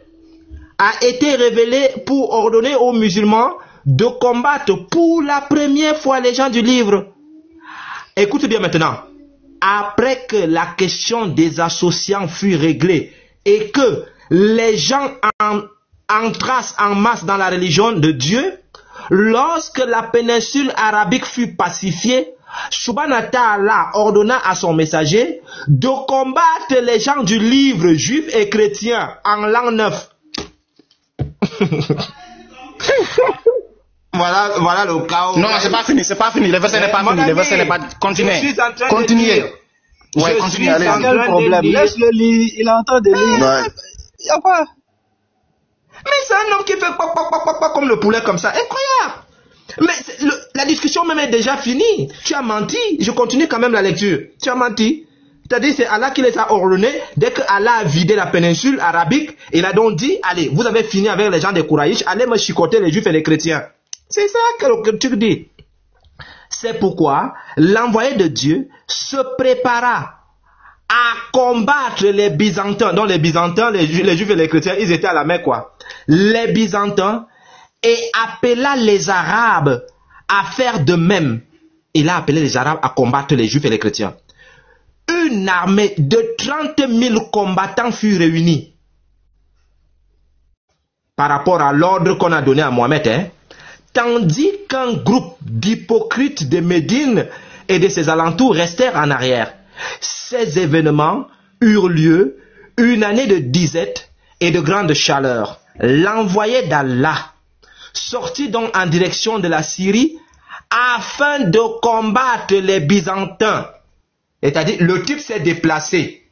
Speaker 1: a été révélé pour ordonner aux musulmans de combattre pour la première fois les gens du livre. Écoute bien maintenant. Après que la question des associants fut réglée et que les gens entrassent en masse dans la religion de Dieu, lorsque la péninsule arabique fut pacifiée, Subhanahu wa ta'ala ordonna à son messager de combattre les gens du livre juif et chrétien en l'an 9. Voilà le chaos.
Speaker 2: Non, c'est pas fini. Le verset n'est pas fini. Le verset n'est pas. Continuez.
Speaker 3: Ouais, continuez. Allez. Quel problème? Laisse-le lire. Il est en train de lire. Il y a quoi?
Speaker 1: Mais c'est un homme qui fait comme le poulet comme ça. Incroyable. Mais la discussion même est déjà finie. Tu as menti. Je continue quand même la lecture. Tu as menti. C'est-à-dire c'est Allah qui les a ordonnés. Dès que Allah a vidé la péninsule arabique, il a donc dit, allez, vous avez fini avec les gens des Kouraïch, allez me chicoter les juifs et les chrétiens. C'est ça que tu dis. C'est pourquoi l'envoyé de Dieu se prépara à combattre les Byzantins. Donc les Byzantins, les juifs et les chrétiens, ils étaient à la Mecque quoi. Les Byzantins, et appela les Arabes à faire de même. Il a appelé les Arabes à combattre les juifs et les chrétiens. Une armée de 30 000 combattants fut réunie par rapport à l'ordre qu'on a donné à Mohamed. Tandis qu'un groupe d'hypocrites de Médine et de ses alentours restèrent en arrière. Ces événements eurent lieu une année de disette et de grande chaleur. L'envoyé d'Allah sortit donc en direction de la Syrie afin de combattre les Byzantins. C'est-à-dire, le type s'est déplacé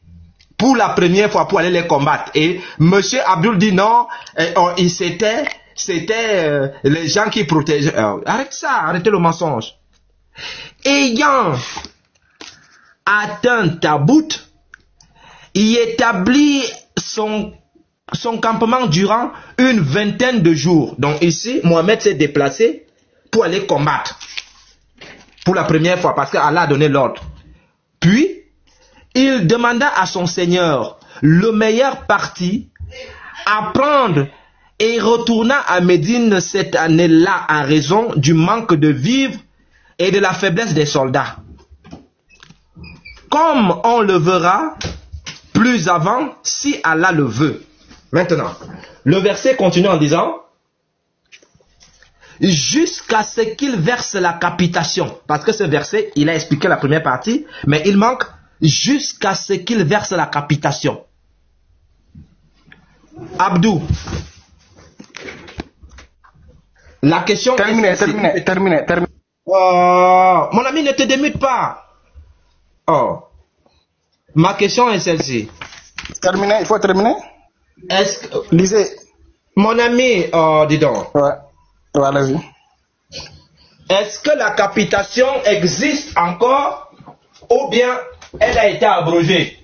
Speaker 1: pour la première fois pour aller les combattre. Et M. Abdul dit non, c'était les gens qui protégeaient. Arrête ça, arrêtez le mensonge. Ayant atteint Tabout, il établit son campement durant une vingtaine de jours. Donc ici, Mohamed s'est déplacé pour aller combattre. Pour la première fois, parce qu'Allah a donné l'ordre. Puis, il demanda à son Seigneur le meilleur parti à prendre et retourna à Médine cette année-là à raison du manque de vivres et de la faiblesse des soldats. Comme on le verra plus avant, si Allah le veut. Maintenant, le verset continue en disant jusqu'à ce qu'il verse la capitation. Parce que ce verset, il a expliqué la première partie, mais il manque jusqu'à ce qu'il verse la capitation. Abdou, la question
Speaker 2: terminez.
Speaker 1: Oh, mon ami, ne te démute pas. Oh, ma question est celle-ci.
Speaker 2: Terminez, il faut terminer.
Speaker 1: Est-ce que...
Speaker 2: Lisez.
Speaker 1: Mon ami, dis donc.
Speaker 2: Ouais, allez-y.
Speaker 1: Est-ce que la capitation existe encore ou bien elle a été abrogée?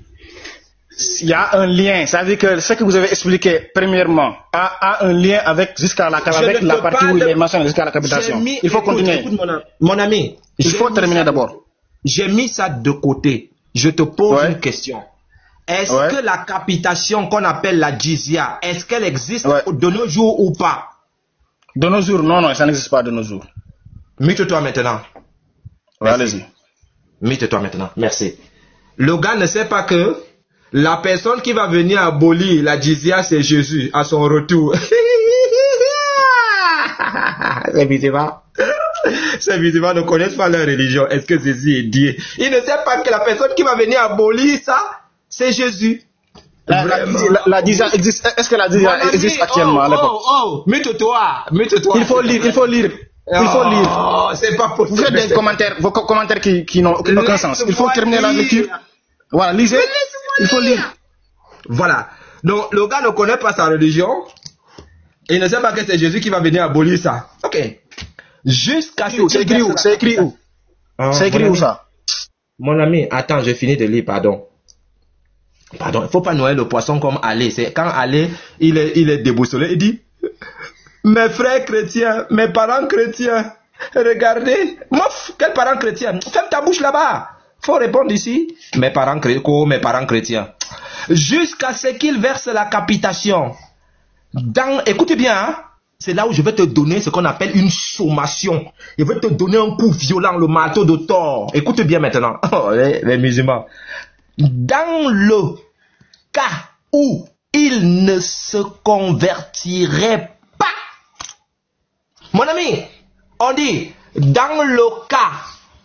Speaker 2: Il y a un lien. Ça veut dire que ce que vous avez expliqué premièrement a un lien avec la partie où il est mentionné jusqu'à la capitation. Il faut continuer.
Speaker 1: Écoute, mon ami.
Speaker 2: Il faut terminer d'abord.
Speaker 1: J'ai mis ça de côté. Je te pose une question. Est-ce que la capitation qu'on appelle la jizya, est-ce qu'elle existe de nos jours ou pas?
Speaker 2: De nos jours, non, ça n'existe pas de nos jours.
Speaker 1: Mute-toi maintenant.
Speaker 2: Allez-y.
Speaker 1: Mute-toi maintenant. Merci. Le gars ne sait pas que la personne qui va venir abolir la jizya, c'est Jésus à son retour. Ces musulmans ne connaissent pas leur religion. Est-ce que Jésus est Dieu? Il ne sait pas que la personne qui va venir abolir ça, c'est Jésus.
Speaker 2: La Dija existe. Est-ce que la Dija existe actuellement à l'époque?
Speaker 1: Mute-toi.
Speaker 2: Il faut lire.
Speaker 1: Oh, c'est pas possible.
Speaker 2: Vous faites vos commentaires qui n'ont aucun sens. Il faut terminer la lecture. Voilà, lisez. Il faut lire.
Speaker 1: Voilà. Donc, le gars ne connaît pas sa religion. Et il ne sait pas que c'est Jésus qui va venir abolir ça. Ok. Jusqu'à ce
Speaker 2: c'est écrit où? C'est écrit où? C'est écrit où ça?
Speaker 1: Mon ami, attends, j'ai fini de lire, pardon. Pardon, il ne faut pas noyer le poisson comme Ali. C'est quand Ali, il est déboussolé, il dit, mes frères chrétiens, mes parents chrétiens, regardez. Mouf, quels parents chrétiens? Ferme ta bouche là-bas. Faut répondre ici. Mes parents chrétiens. Jusqu'à ce qu'ils versent la capitation. Écoutez bien, hein? C'est là où je vais te donner ce qu'on appelle une sommation. Je vais te donner un coup violent, le marteau de Thor. Écoute bien maintenant, les musulmans. Dans le cas où il ne se convertirait pas, mon ami, on dit, dans le cas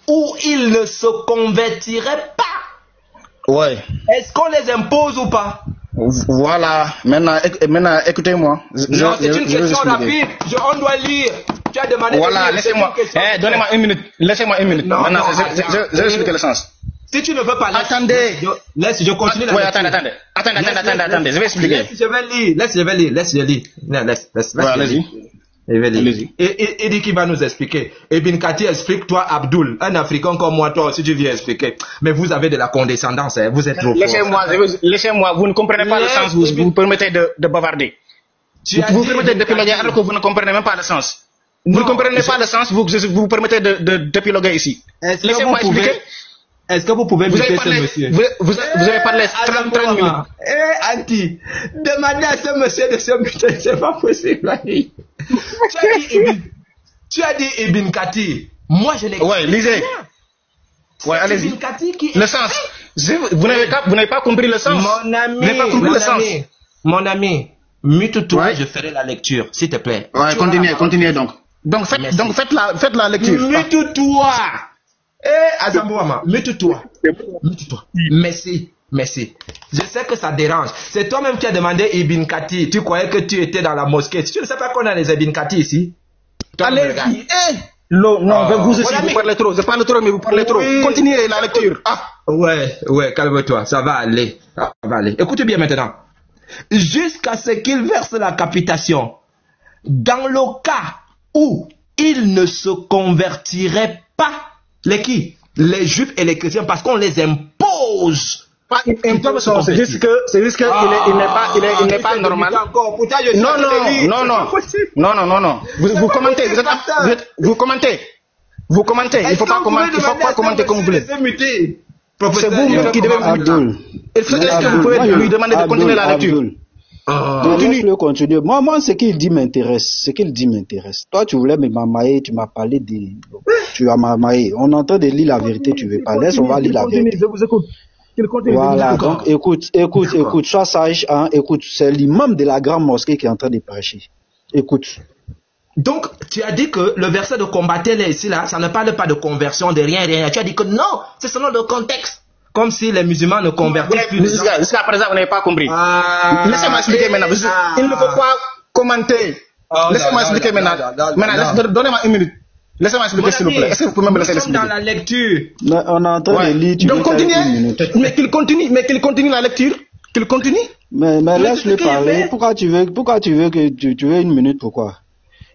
Speaker 1: où il ne se convertirait pas,
Speaker 2: ouais.
Speaker 1: Est-ce qu'on les impose ou pas?
Speaker 2: Voilà, maintenant écoutez-moi.
Speaker 1: Non, c'est une question rapide. On doit lire. Tu as demandé.
Speaker 2: Voilà, laissez-moi. Donnez-moi une minute. Laissez-moi une minute. Maintenant, je vais expliquer le sens.
Speaker 1: Si tu ne veux pas laisser.
Speaker 2: Attendez.
Speaker 1: Je continue la
Speaker 2: lecture. Attendez. Je vais expliquer.
Speaker 1: Je vais lire.
Speaker 2: Voilà, allez-y.
Speaker 1: Et dit qu'il va nous expliquer. Ibn Kathir, explique-toi, Abdul, un Africain comme moi, toi aussi tu viens expliquer. Mais vous avez de la condescendance, hein. Vous êtes trop
Speaker 2: Laissez-moi, vous ne comprenez pas le sens, vous vous permettez de bavarder. Vous permettez de d'épiloguer alors que vous ne comprenez même pas le sens. Vous ne comprenez pas le sens, vous vous permettez d'épiloguer ici. Laissez-moi expliquer.
Speaker 1: Est-ce que vous pouvez muter ce monsieur?
Speaker 2: Vous avez parlé 30 minutes.
Speaker 1: Anti, demandez à ce monsieur de se muter, c'est pas possible. Tu as dit Ibn Kathir. Moi, je n'ai pas.
Speaker 2: Ouais, lisez. Ouais, allez-y.
Speaker 1: Ibn Kathir qui...
Speaker 2: Le sens. Vous n'avez pas compris le sens.
Speaker 1: Mon ami, mute-toi, je ferai la lecture, s'il te plaît.
Speaker 2: Ouais, continuez donc. Donc faites la lecture.
Speaker 1: Mute-toi. Azambouama, mute-toi. Merci. Je sais que ça dérange. C'est toi-même qui as demandé Ibn Kathir. Tu croyais que tu étais dans la mosquée. Tu ne sais pas qu'on a les Ibn Kathir ici?
Speaker 2: Allez-y. Non, vous aussi, vous parlez trop. Je parle trop, mais vous parlez trop. Continuez la lecture.
Speaker 1: Ouais, calme-toi. Ça va aller. Écoute bien maintenant. Jusqu'à ce qu'il verse la capitation. Dans le cas où il ne se convertirait pas, les juifs et les chrétiens, parce qu'on les impose.
Speaker 2: C'est juste qu'il n'est pas normal. Non. Vous commentez. Il ne faut pas commenter comme vous voulez. C'est vous qui devez vous. Est-ce que vous pouvez lui demander de continuer la lecture?
Speaker 3: Laisse-le continuer. Moi, ce qu'il dit m'intéresse. Toi, tu voulais me mamailler, tu m'as parlé de... Tu as mamaillé. On entend de lire la vérité, tu veux pas. Laisse, on va lire la vérité.
Speaker 2: Je vous écoute.
Speaker 3: Voilà, donc écoute, sois sage, hein, écoute, c'est l'imam de la grande mosquée qui est en train de prêcher. Écoute.
Speaker 1: Donc, tu as dit que le verset de combattre ici, là, ça ne parle pas de conversion, de rien. Tu as dit que non, c'est selon le contexte. Comme si les musulmans ne convertissent plus.
Speaker 2: Jusqu'à présent, vous n'avez pas compris. Laissez-moi expliquer maintenant. Il ne faut pas commenter. Laissez-moi expliquer maintenant. Donnez-moi une minute. Laissez-moi expliquer s'il vous plaît. Est-ce que vous pouvez me laisser l'expliquer?
Speaker 1: Dans la lecture.
Speaker 3: On est en train de lire.
Speaker 2: Donc continuez. Mais qu'il continue la lecture. Qu'il continue.
Speaker 3: Mais laisse-le parler. Pourquoi tu veux que tu veux une minute? Pourquoi?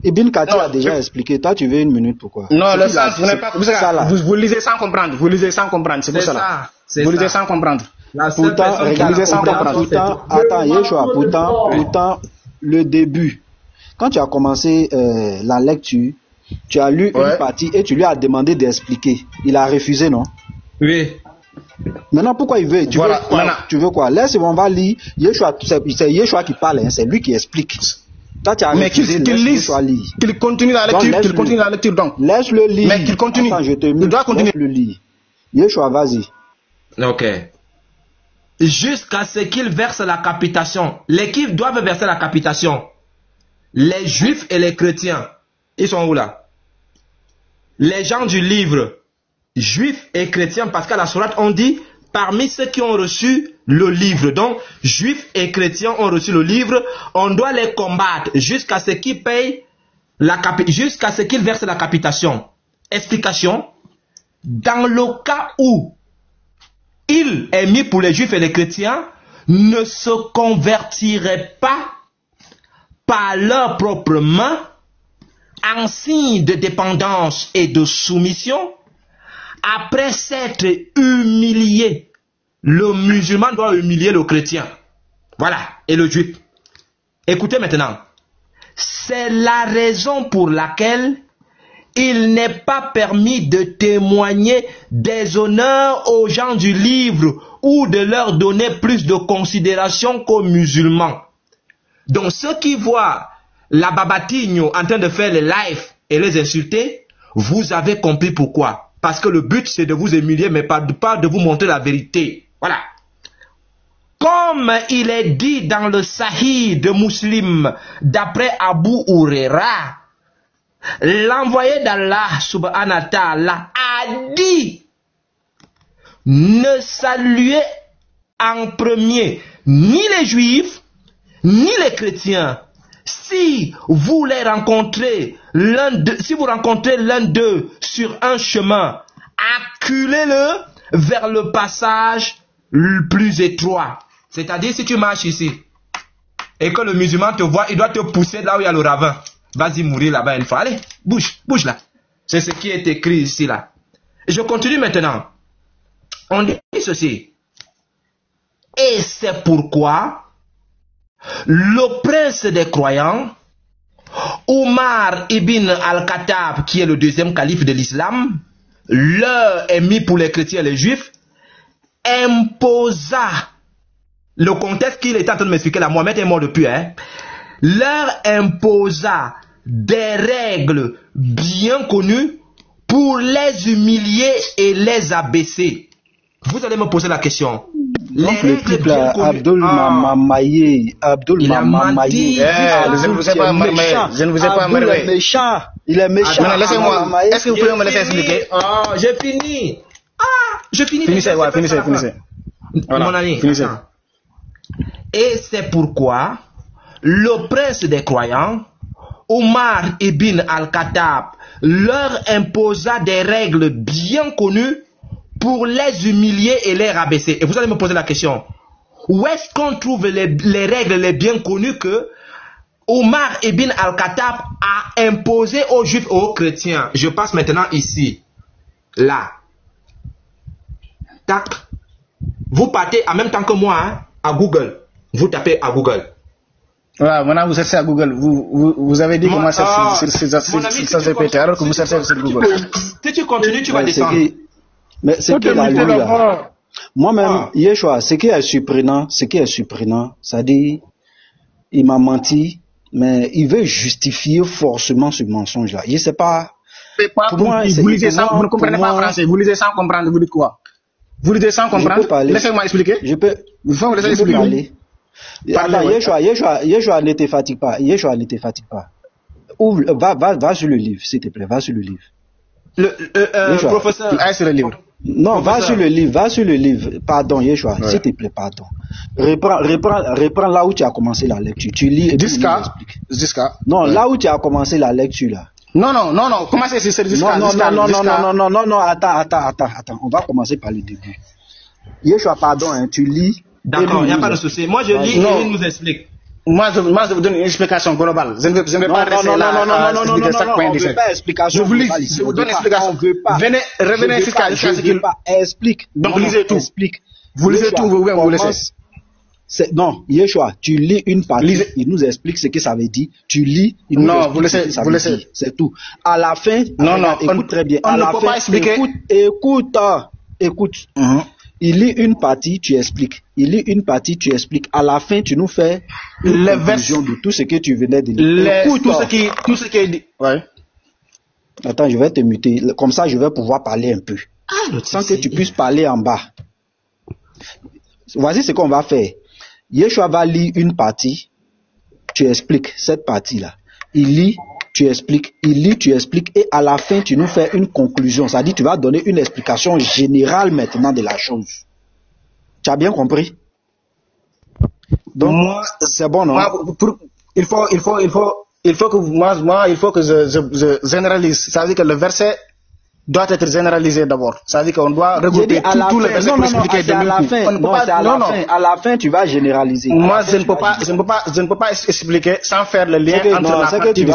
Speaker 3: Ibn Kathir a déjà expliqué. Toi, tu veux une minute? Pourquoi?
Speaker 2: Non, le sens, vous lisez sans comprendre. C'est pour ça. Vous lisez sans comprendre.
Speaker 3: Pourtant, attends, Yeshua, pourtant, le début, quand tu as commencé la lecture, tu as lu une partie et tu lui as demandé d'expliquer. Il a refusé, non?
Speaker 1: Oui.
Speaker 3: Maintenant, pourquoi il veut? Tu veux quoi? Laisse, on va lire. Yeshua, c'est Yeshua qui parle, hein, c'est lui qui explique. Toi, tu as refusé,
Speaker 2: qu'il continue la lecture, donc.
Speaker 3: Laisse-le lire.
Speaker 2: Mais qu'il continue.
Speaker 3: Attends, il doit continuer. Laisse-le lire. Yeshua, vas-y.
Speaker 1: Ok. Jusqu'à ce qu'ils versent la capitation. L'équipe doivent verser la capitation. Les juifs et les chrétiens. Ils sont où là? Les gens du livre, juifs et chrétiens, parce qu'à la sourate on dit parmi ceux qui ont reçu le livre, donc juifs et chrétiens ont reçu le livre, on doit les combattre jusqu'à ce qu'ils payent jusqu'à ce qu'ils versent la capitation. Explication: dans le cas où il est mis pour les juifs et les chrétiens, ne se convertiraient pas par leurs propres mains en signe de dépendance et de soumission, après s'être humilié. Le musulman doit humilier le chrétien. Voilà, et le juif. Écoutez maintenant. C'est la raison pour laquelle il n'est pas permis de témoigner des honneurs aux gens du livre ou de leur donner plus de considération qu'aux musulmans. Donc ceux qui voient la Babatigno en train de faire les lives et les insulter, vous avez compris pourquoi. Parce que le but c'est de vous humilier, mais pas de vous montrer la vérité. Voilà. Comme il est dit dans le Sahih de Muslim, d'après Abu Huraira, l'envoyé d'Allah subhanahu wa ta'ala a dit: ne saluez en premier ni les juifs ni les chrétiens. Si vous rencontrez l'un d'eux sur un chemin, acculez-le vers le passage le plus étroit. C'est-à-dire, si tu marches ici et que le musulman te voit, il doit te pousser là où il y a le ravin. Vas-y mourir là-bas une fois. Allez, bouge là. C'est ce qui est écrit ici là. Et je continue maintenant. On dit ceci. Et c'est pourquoi le prince des croyants, Omar ibn al-Khattab, qui est le deuxième calife de l'islam, leur ennemi pour les chrétiens et les juifs, imposa, le contexte qu'il est en train de m'expliquer là, Mohamed est mort depuis, leur imposa des règles bien connues pour les humilier et les abaisser. Vous allez me poser la question.
Speaker 3: Donc le type là, Abdul Mamamaye, Abdul Mamamaye,
Speaker 2: je ne vous ai pas méchant. Je ne vous ai pas
Speaker 3: méchant. Il est méchant.
Speaker 2: Laissez-moi. Est-ce que vous pouvez me laisser expliquer?
Speaker 1: J'ai fini. Je finis.
Speaker 2: Finissez.
Speaker 1: Voilà, mon ami.
Speaker 2: Finissez.
Speaker 1: Et c'est pourquoi le prince des croyants, Omar ibn al-Khattab, leur imposa des règles bien connues pour les humilier et les rabaisser. Et vous allez me poser la question, où est-ce qu'on trouve les règles les bien connues que Omar ibn al-Khattab a imposées aux juifs et aux chrétiens? Je passe maintenant ici, là. Tac. Vous partez en même temps que moi à Google. Vous tapez à Google.
Speaker 2: Voilà, maintenant vous cherchez à Google. Vous avez dit comment ça se répète alors que vous cherchez sur Google.
Speaker 1: Si tu continues, tu vas descendre.
Speaker 3: Mais c'est qu'il a lu là. Moi-même, Yeshua, ce qui est surprenant, c'est-à-dire, il m'a menti, mais il veut justifier forcément ce mensonge-là. Je ne sais pas.
Speaker 2: Pour moi, vous lisez sans, vous ne comprenez pas français. Vous lisez sans comprendre, vous dites quoi? Vous lisez sans comprendre? Laissez-moi expliquer.
Speaker 3: Je peux parler. Yeshua, ne te fatigue pas. Ouvre, va sur le livre, s'il te plaît, va sur le livre.
Speaker 1: Professeur,
Speaker 2: sur le livre.
Speaker 3: Non, professeur. Va sur le livre. Pardon, Yeshua, s'il te plaît, pardon. Reprends là où tu as commencé la lecture. Tu lis et tu
Speaker 2: jusqu'à.
Speaker 3: Non, là où tu as commencé la lecture là.
Speaker 2: Non, commencez sur jusqu'à.
Speaker 3: Non, attends. On va commencer par le début. Yeshua, pardon, hein, tu lis.
Speaker 1: D'accord, il n'y a pas de souci. Moi, je lis et il nous explique.
Speaker 2: Moi, je vous donne une explication globale. Je ne vais pas rester là à expliquer chaque point.
Speaker 3: On ne veut pas explication.
Speaker 2: Je vous donne une explication. Revenez jusqu'à ce qu'il...
Speaker 3: Explique.
Speaker 2: Donc, lisez tout. Vous lisez tout, vous laissez.
Speaker 3: Non, Yeshua, tu lis une partie, il nous explique ce que ça veut dire. Tu lis, il nous explique ce que ça veut dire. C'est tout. À la fin, écoute très bien. À la fin, écoute. Il lit une partie, tu expliques. À la fin, tu nous fais une conclusion de tout ce que tu venais de lire.
Speaker 2: Tout ce qui est dit. Ouais.
Speaker 3: Attends, je vais te muter. Comme ça, je vais pouvoir parler un peu. Sans que tu puisses parler en bas. Voici ce qu'on va faire. Yeshua va lire une partie. Tu expliques cette partie-là. Il lit, tu expliques. Et à la fin, tu nous fais une conclusion. C'est-à-dire, tu vas donner une explication générale maintenant de la chose. Tu as bien compris? Donc, moi, c'est bon, non?
Speaker 2: Il faut que je généralise. Ça veut dire que le verset doit être généralisé d'abord. Ça veut dire qu'on doit regrouper tous les versets pour expliquer de même coup.
Speaker 3: À la fin, tu vas généraliser.
Speaker 2: Moi, je ne peux pas expliquer sans faire le lien entre la partie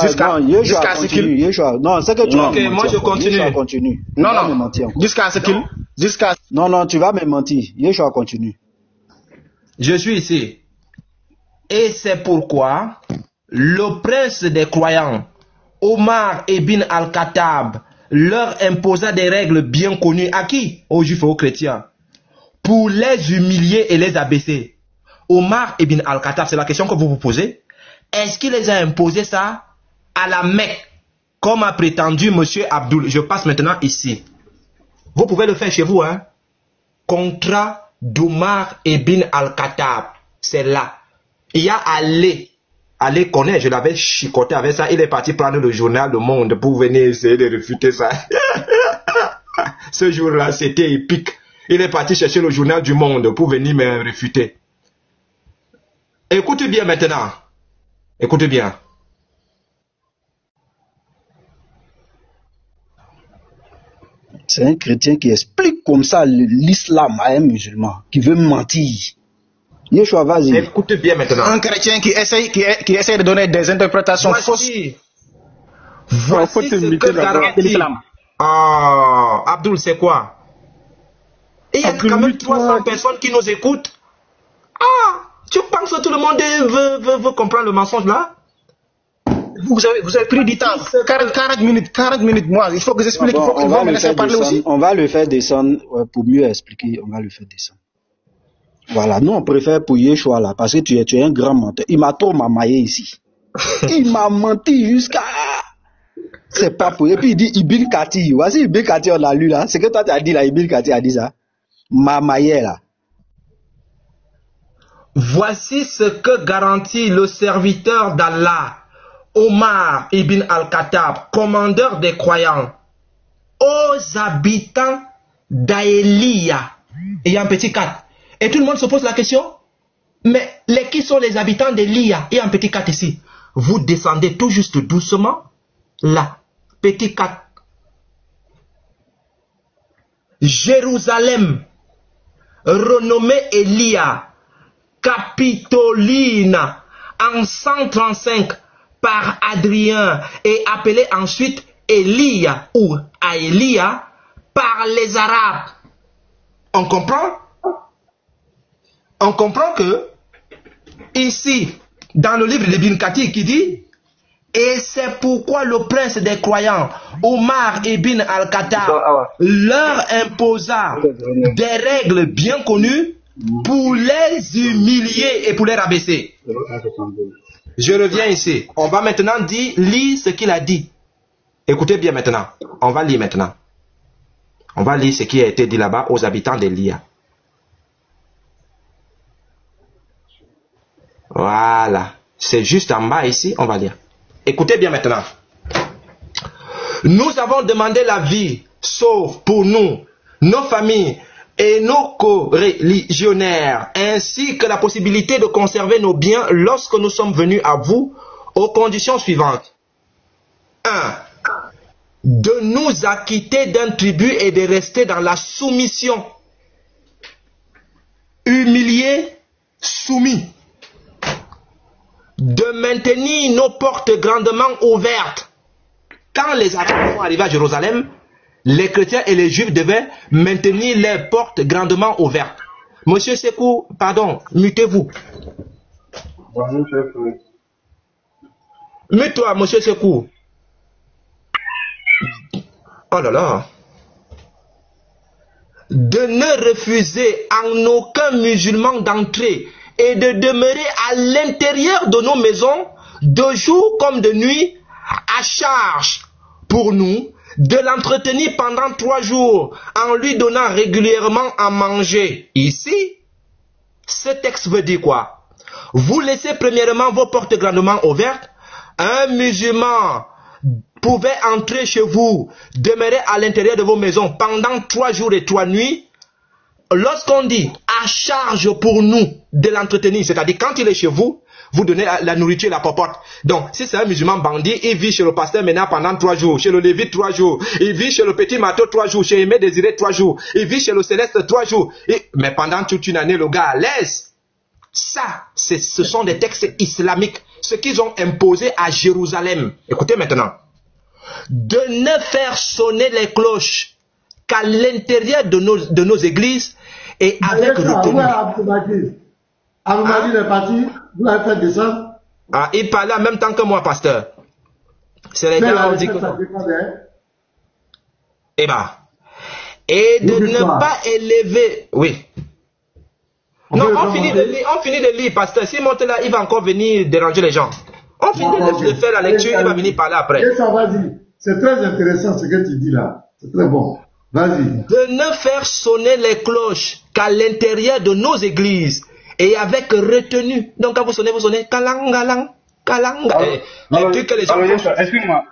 Speaker 2: jusqu'à ce qu'il...
Speaker 3: Non, c'est que tu vas
Speaker 1: me mentir. Moi, je continue.
Speaker 2: Non, jusqu'à ce qu'il...
Speaker 3: Non, tu vas me mentir. Yeshua continue.
Speaker 1: Je suis ici. Et c'est pourquoi le prince des croyants, Omar ibn al-Khattab, leur imposa des règles bien connues. À qui? Aux juifs et aux chrétiens. Pour les humilier et les abaisser. Omar ibn al-Khattab, c'est la question que vous vous posez. Est-ce qu'il les a imposé ça à la Mecque, comme a prétendu monsieur Abdul? Je passe maintenant ici. Vous pouvez le faire chez vous, hein. Contrat d'Omar ibn al-Khattab. C'est là. Il y a Ali. Ali connaît, je l'avais chicoté avec ça. Il est parti prendre le journal Le Monde pour venir essayer de réfuter ça. Ce jour-là, c'était épique. Il est parti chercher le journal du Monde pour venir me réfuter. Écoutez bien maintenant. Écoutez bien.
Speaker 3: C'est un chrétien qui explique comme ça l'islam à un musulman, qui veut mentir. Yeshua, vas-y.
Speaker 1: Écoutez bien maintenant.
Speaker 2: Un chrétien qui essaie de donner des interprétations fausses.
Speaker 1: Voici ce que garantit. Ah, Abdul, c'est quoi? Il y a quand même 300 personnes qui nous écoutent. Ah, tu penses que tout le monde veut comprendre le mensonge là?
Speaker 2: Vous avez pris du temps. 40 minutes, moi. Il faut que j'explique.
Speaker 3: Bon, on va me laisser parler aussi. On va le faire descendre pour mieux expliquer. On va le faire descendre. Voilà, nous on préfère pour Yeshua là, parce que tu es un grand menteur. Il m'a trop mamaillé ici. Il m'a menti jusqu'à... C'est pas pour... Et puis il dit Ibn Kati. Voici Ibn Kati, on l'a lu là. C'est que toi tu as dit là, Ibn Kati a dit ça. Mamaillé là.
Speaker 1: Voici ce que garantit le serviteur d'Allah, Omar ibn al-Khattab, commandeur des croyants, aux habitants d'Aélia. Et il y a un petit 4. Et tout le monde se pose la question, mais qui sont les habitants d'Elia? Il y a un petit 4 ici. Vous descendez tout juste doucement, là, petit 4. Jérusalem, renommée Elia, Capitoline, en 135 par Adrien, et appelée ensuite Elia ou Aélia par les Arabes. On comprend? On comprend que ici, dans le livre de Ibn Kathir qui dit, et c'est pourquoi le prince des croyants, Omar ibn al-Khattab, leur imposa des règles bien connues pour les humilier et pour les rabaisser. Je reviens ici. On va maintenant lire ce qu'il a dit. Écoutez bien maintenant. On va lire maintenant. On va lire ce qui a été dit là-bas aux habitants d'Elia. Voilà. C'est juste en bas ici, on va lire. Écoutez bien maintenant. Nous avons demandé la vie, sauf pour nous, nos familles et nos co-religionnaires, ainsi que la possibilité de conserver nos biens lorsque nous sommes venus à vous, aux conditions suivantes. 1. De nous acquitter d'un tribut et de rester dans la soumission. Humiliés, soumis. De maintenir nos portes grandement ouvertes. Quand les Arabes sont arrivés à Jérusalem, les chrétiens et les juifs devaient maintenir les portes grandement ouvertes. Monsieur Sekou, pardon, mutez-vous. Mute-toi, monsieur Sekou. Oh là là. De ne refuser en aucun musulman d'entrer et de demeurer à l'intérieur de nos maisons, de jour comme de nuit, à charge pour nous de l'entretenir pendant 3 jours en lui donnant régulièrement à manger. Ici, ce texte veut dire quoi? Vous laissez premièrement vos portes grandement ouvertes. Un musulman pouvait entrer chez vous, demeurer à l'intérieur de vos maisons pendant 3 jours et 3 nuits, lorsqu'on dit à charge pour nous de l'entretenir, c'est-à-dire quand il est chez vous, vous donnez la nourriture et la popote. Donc, si c'est un musulman bandit, il vit chez le pasteur maintenant pendant 3 jours, chez le lévite 3 jours, il vit chez le petit Mato 3 jours, chez Aimé Désiré 3 jours, il vit chez le Céleste 3 jours. Mais pendant toute une année, le gars à l'aise. Ça, ce sont des textes islamiques, ce qu'ils ont imposé à Jérusalem. Écoutez maintenant. De ne faire sonner les cloches qu'à l'intérieur de nos églises et avec retenue.
Speaker 6: Abdoumadi est parti, vous l'avez fait descendre.
Speaker 1: Ah, il parlait en même temps que moi, pasteur. C'est les gars qui ont dit que... Eh ben. Et de ne pas élever... Oui. Non, on finit de lire, pasteur. S'il monte là, il va encore venir déranger les gens. On finit de faire la lecture, il va venir parler après.
Speaker 6: Et ça, vas-y. C'est très intéressant ce que tu dis là. C'est très bon. Vas-y.
Speaker 1: De ne faire sonner les cloches qu'à l'intérieur de nos églises et avec retenue. Donc quand vous sonnez, kalang, galang, kalang. Les trucs que les gens...
Speaker 7: Excuse-moi.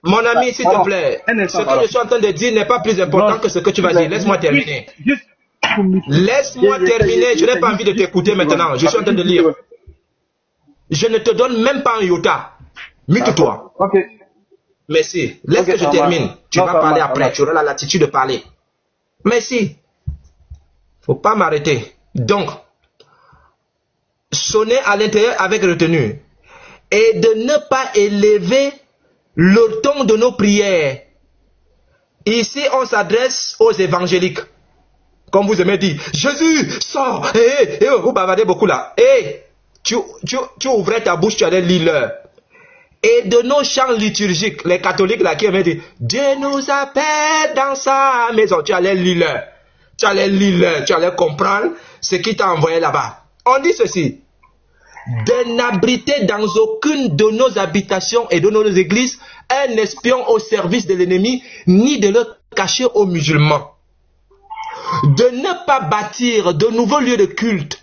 Speaker 1: Mon ami, s'il te plaît, ce que je suis en train de dire n'est pas plus important que ce que tu vas dire. Laisse-moi terminer. Laisse-moi terminer, je n'ai pas envie de t'écouter maintenant, je suis en train de lire. Je ne te donne même pas un iota. Mute-toi.
Speaker 7: Ok.
Speaker 1: Merci. Laisse que je termine. Tu vas parler après, tu auras la latitude de parler. Merci. Faut pas m'arrêter. Donc, sonner à l'intérieur avec retenue et de ne pas élever le ton de nos prières. Ici, on s'adresse aux évangéliques. Comme vous aimez dire, Jésus, sors, vous bavardez beaucoup là. Tu ouvrais ta bouche, tu allais lire. Et de nos chants liturgiques, les catholiques là qui aimaient dire, Dieu nous appelle dans sa maison, tu allais lire. Tu allais comprendre ce qui t'a envoyé là-bas. On dit ceci, de n'abriter dans aucune de nos habitations et de nos églises un espion au service de l'ennemi, ni de le cacher aux musulmans. De ne pas bâtir de nouveaux lieux de culte,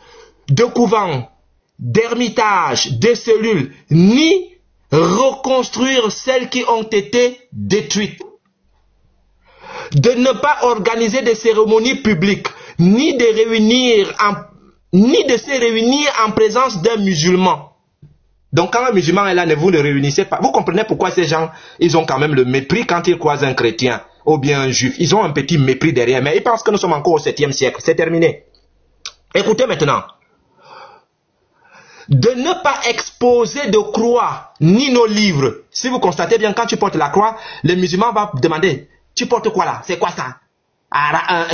Speaker 1: de couvents, d'ermitages, de cellules, ni reconstruire celles qui ont été détruites. De ne pas organiser des cérémonies publiques, ni de se réunir en présence d'un musulman. Donc quand un musulman est là, ne vous le réunissez pas. Vous comprenez pourquoi ces gens, ils ont quand même le mépris quand ils croisent un chrétien ou bien un juif. Ils ont un petit mépris derrière, mais ils pensent que nous sommes encore au 7e siècle. C'est terminé. Écoutez maintenant. De ne pas exposer de croix ni nos livres. Si vous constatez bien, quand tu portes la croix, les musulmans vont demander, tu portes quoi là? C'est quoi ça?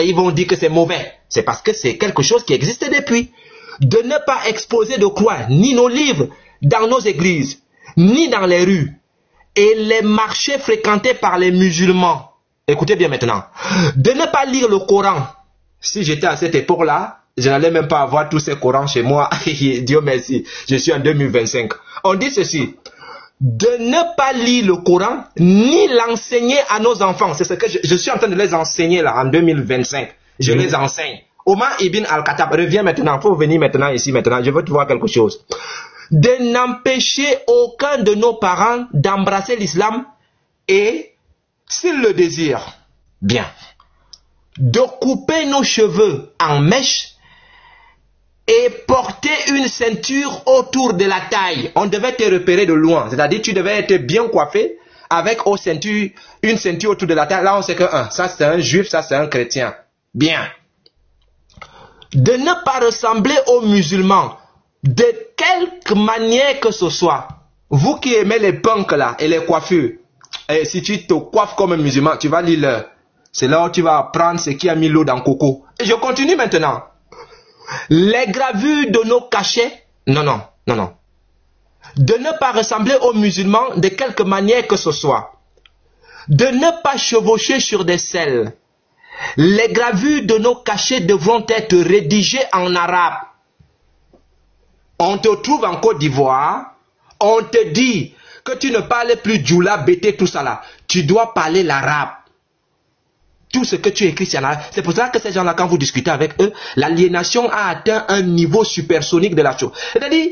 Speaker 1: Ils vont dire que c'est mauvais. C'est parce que c'est quelque chose qui existe depuis. De ne pas exposer de croix ni nos livres dans nos églises, ni dans les rues, et les marchés fréquentés par les musulmans. Écoutez bien maintenant. De ne pas lire le Coran. Si j'étais à cette époque-là, je n'allais même pas avoir tous ces Corans chez moi. Dieu merci, je suis en 2025. On dit ceci. De ne pas lire le Coran, ni l'enseigner à nos enfants. C'est ce que je suis en train de les enseigner là, en 2025. Je les enseigne. Omar Ibn Al-Khattab, reviens maintenant. Il faut venir maintenant ici, maintenant. Je veux te voir quelque chose. De n'empêcher aucun de nos parents d'embrasser l'islam et, s'ils le désirent, bien, de couper nos cheveux en mèche et porter une ceinture autour de la taille. On devait te repérer de loin, c'est-à-dire tu devais être bien coiffé avec une ceinture autour de la taille. Là on sait que ça c'est un juif, ça c'est un chrétien. Bien. De ne pas ressembler aux musulmans de quelque manière que ce soit. Vous qui aimez les punks là et les coiffures, et si tu te coiffes comme un musulman, tu vas lire l'heure. C'est là où tu vas apprendre ce qui a mis l'eau dans le coco. Et je continue maintenant. Les gravures de nos cachets, non. De ne pas ressembler aux musulmans de quelque manière que ce soit. De ne pas chevaucher sur des selles. Les gravures de nos cachets devront être rédigées en arabe. On te trouve en Côte d'Ivoire, on te dit que tu ne parles plus djoula, bété, tout ça là. Tu dois parler l'arabe. Tout ce que tu écris, c'est en arabe. C'est pour ça que ces gens-là, quand vous discutez avec eux, l'aliénation a atteint un niveau supersonique de la chose. C'est-à-dire,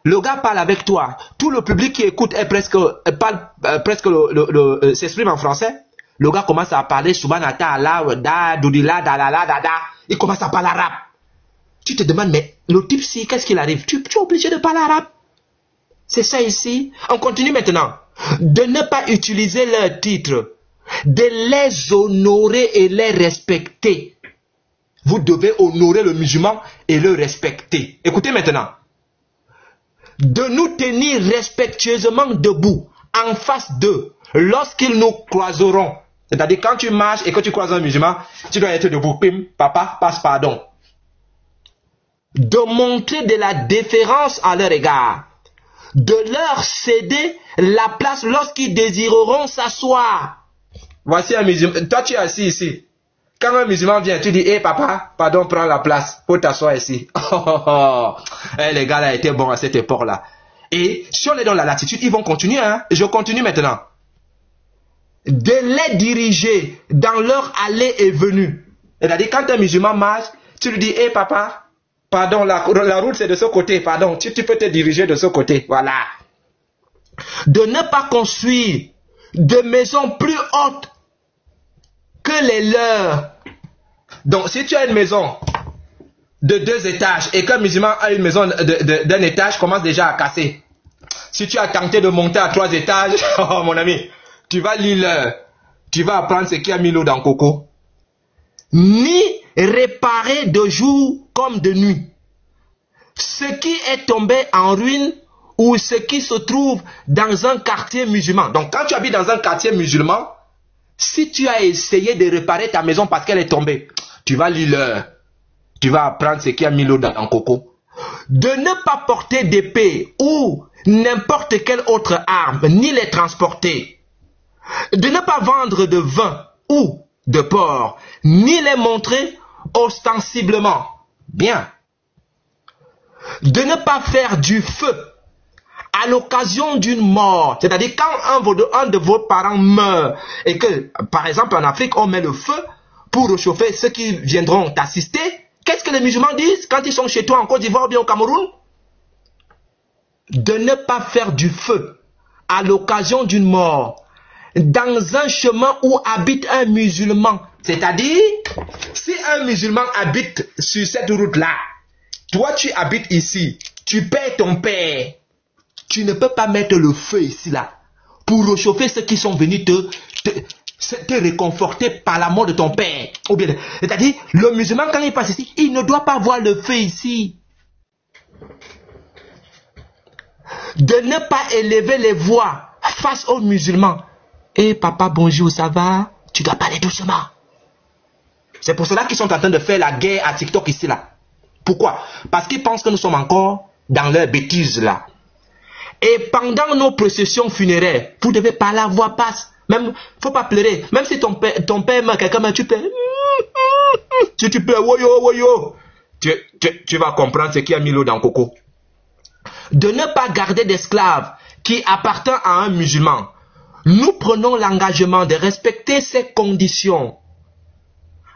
Speaker 1: le gars parle avec toi. Tout le public qui écoute est s'exprime en français. Le gars commence à parler Subhanata Allah, da, doudila, da, da, da, da, da. Il commence à parler arabe. Tu te demandes, mais le type si, qu'est-ce qu'il arrive? Tu es obligé de parler arabe. C'est ça ici. On continue maintenant. De ne pas utiliser leur titre. De les honorer et les respecter. Vous devez honorer le musulman et le respecter. Écoutez maintenant. De nous tenir respectueusement debout en face d'eux lorsqu'ils nous croiseront. C'est-à-dire quand tu marches et que tu croises un musulman, tu dois être debout. Pim, papa, passe pardon. De montrer de la déférence à leur égard. De leur céder la place lorsqu'ils désireront s'asseoir. Voici un musulman. Toi, tu es assis ici. Quand un musulman vient, tu dis, hé papa, pardon, prends la place pour t'asseoir ici. Les gars là étaient bons à cette époque-là. Et si on est dans la latitude, ils vont continuer. Hein? Je continue maintenant. De les diriger dans leur allée et venue. C'est-à-dire, quand un musulman marche, tu lui dis, hé papa, pardon, la route c'est de ce côté, pardon, tu peux te diriger de ce côté. Voilà. De ne pas construire de maisons plus hautes que les leurs. Donc, si tu as une maison de 2 étages et qu'un musulman a une maison d'un étage, commence déjà à casser. Si tu as tenté de monter à 3 étages, oh mon ami, tu vas lire l'heure. Tu vas apprendre ce qu'il y a mis l'eau dans le coco. Ni réparer de jour comme de nuit. Ce qui est tombé en ruine ou ce qui se trouve dans un quartier musulman. Donc, quand tu habites dans un quartier musulman, si tu as essayé de réparer ta maison parce qu'elle est tombée, tu vas lire l'heure. Tu vas apprendre ce qu'il y a mis l'eau dans le coco. De ne pas porter d'épée ou n'importe quelle autre arme, ni les transporter. De ne pas vendre de vin ou de porc, ni les montrer ostensiblement. Bien. De ne pas faire du feu à l'occasion d'une mort. C'est-à-dire quand un de vos parents meurt et que, par exemple en Afrique, on met le feu pour réchauffer ceux qui viendront t'assister. Qu'est-ce que les musulmans disent quand ils sont chez toi en Côte d'Ivoire ou bien au Cameroun? De ne pas faire du feu à l'occasion d'une mort dans un chemin où habite un musulman. C'est-à-dire, si un musulman habite sur cette route-là, toi tu habites ici, tu paies ton père, tu ne peux pas mettre le feu ici là pour réchauffer ceux qui sont venus te réconforter par la mort de ton père. C'est-à-dire, le musulman quand il passe ici, il ne doit pas voir le feu ici. De ne pas élever les voix face aux musulmans. Eh papa, bonjour, ça va? Tu dois parler doucement. C'est pour cela qu'ils sont en train de faire la guerre à TikTok ici là. Pourquoi? Parce qu'ils pensent que nous sommes encore dans leur bêtise là. Et pendant nos processions funéraires, vous devez parler à voix basse. Même, faut pas pleurer. Même si ton père meurt, quelqu'un meurt, tu pleures. Si tu pleures, woyo, woyo, tu vas comprendre ce qui a mis l'eau dans le coco. De ne pas garder d'esclaves qui appartiennent à un musulman. Nous prenons l'engagement de respecter ces conditions.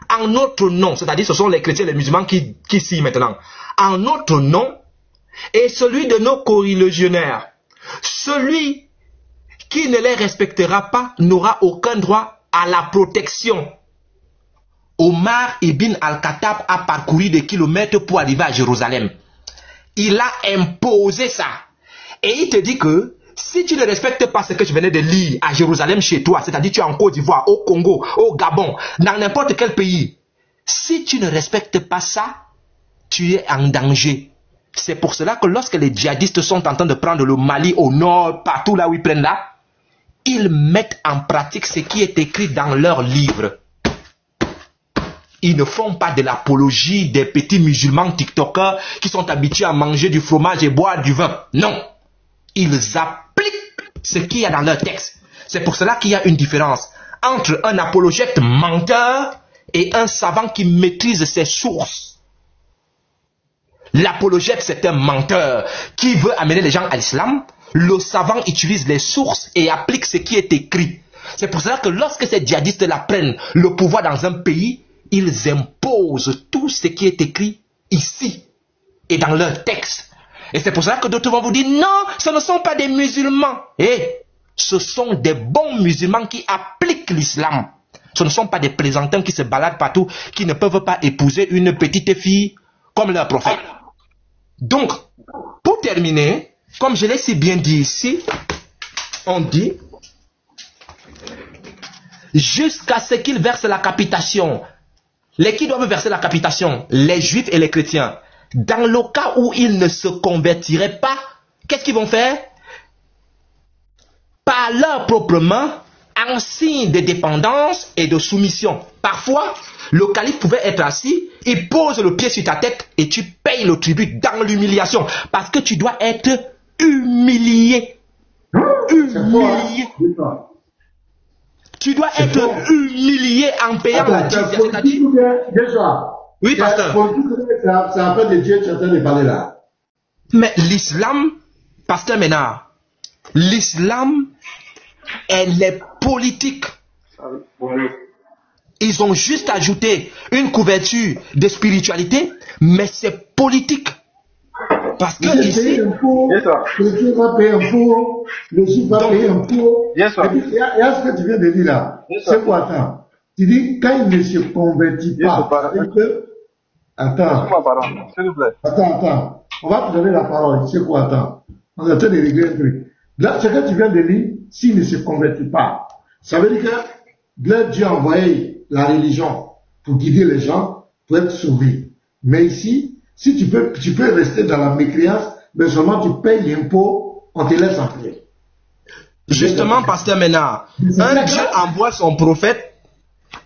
Speaker 1: En notre nom, c'est-à-dire ce sont les chrétiens et les musulmans qui s'y maintenant. En notre nom et celui de nos coreligionnaires. Celui qui ne les respectera pas n'aura aucun droit à la protection. Omar ibn al-Khattab a parcouru des kilomètres pour arriver à Jérusalem. Il a imposé ça. Et il te dit que si tu ne respectes pas ce que je venais de lire à Jérusalem chez toi, c'est-à-dire tu es en Côte d'Ivoire, au Congo, au Gabon, dans n'importe quel pays, si tu ne respectes pas ça, tu es en danger. C'est pour cela que lorsque les djihadistes sont en train de prendre le Mali au nord, partout là où ils prennent là, ils mettent en pratique ce qui est écrit dans leurs livres. Ils ne font pas de l'apologie des petits musulmans tiktokers qui sont habitués à manger du fromage et boire du vin. Non. Ils appliquent ce qu'il y a dans leur texte. C'est pour cela qu'il y a une différence entre un apologète menteur et un savant qui maîtrise ses sources. L'apologète, c'est un menteur qui veut amener les gens à l'islam. Le savant utilise les sources et applique ce qui est écrit. C'est pour cela que lorsque ces djihadistes-là prennent le pouvoir dans un pays, ils imposent tout ce qui est écrit ici et dans leur texte. Et c'est pour cela que d'autres vont vous dire, non, ce ne sont pas des musulmans. Ce sont des bons musulmans qui appliquent l'islam. Ce ne sont pas des plaisantins qui se baladent partout, qui ne peuvent pas épouser une petite fille comme leur prophète. Donc, pour terminer, comme je l'ai si bien dit ici, on dit, jusqu'à ce qu'ils versent la capitation. Les qui doivent verser la capitation? Les juifs et les chrétiens. Dans le cas où ils ne se convertiraient pas, qu'est-ce qu'ils vont faire? Par leur propre main, en signe de dépendance et de soumission. Parfois, le calife pouvait être assis, il pose le pied sur ta tête et tu payes le tribut dans l'humiliation. Parce que tu dois être humilié. Humilié. Tu dois être humilié en payant la dîme. Oui, pasteur.
Speaker 6: C'est un peu de Dieu que tu es en train de parler là.
Speaker 1: Mais l'islam, pasteur Ménard, l'islam, elle est politique. Ils ont juste ajouté une couverture de spiritualité, mais c'est politique. Parce que ici,
Speaker 6: le Dieu va payer un pot, le juif va payer un pot. Et puis, il y a ce que tu viens de dire là. C'est quoi, attends? Tu dis, quand il ne se convertit pas, c'est que... Attends. Attends. On va te donner la parole. C'est quoi, attends? On est en train de régler un truc. Là, ce que tu viens de lire, s'il ne se convertit pas, ça veut dire que là, Dieu a envoyé la religion pour guider les gens, pour être sauvés. Mais ici, si tu peux rester dans la mécréance, mais seulement tu payes l'impôt, on te laisse en paix.
Speaker 1: Justement, pasteur Ménard, un Dieu envoie son prophète,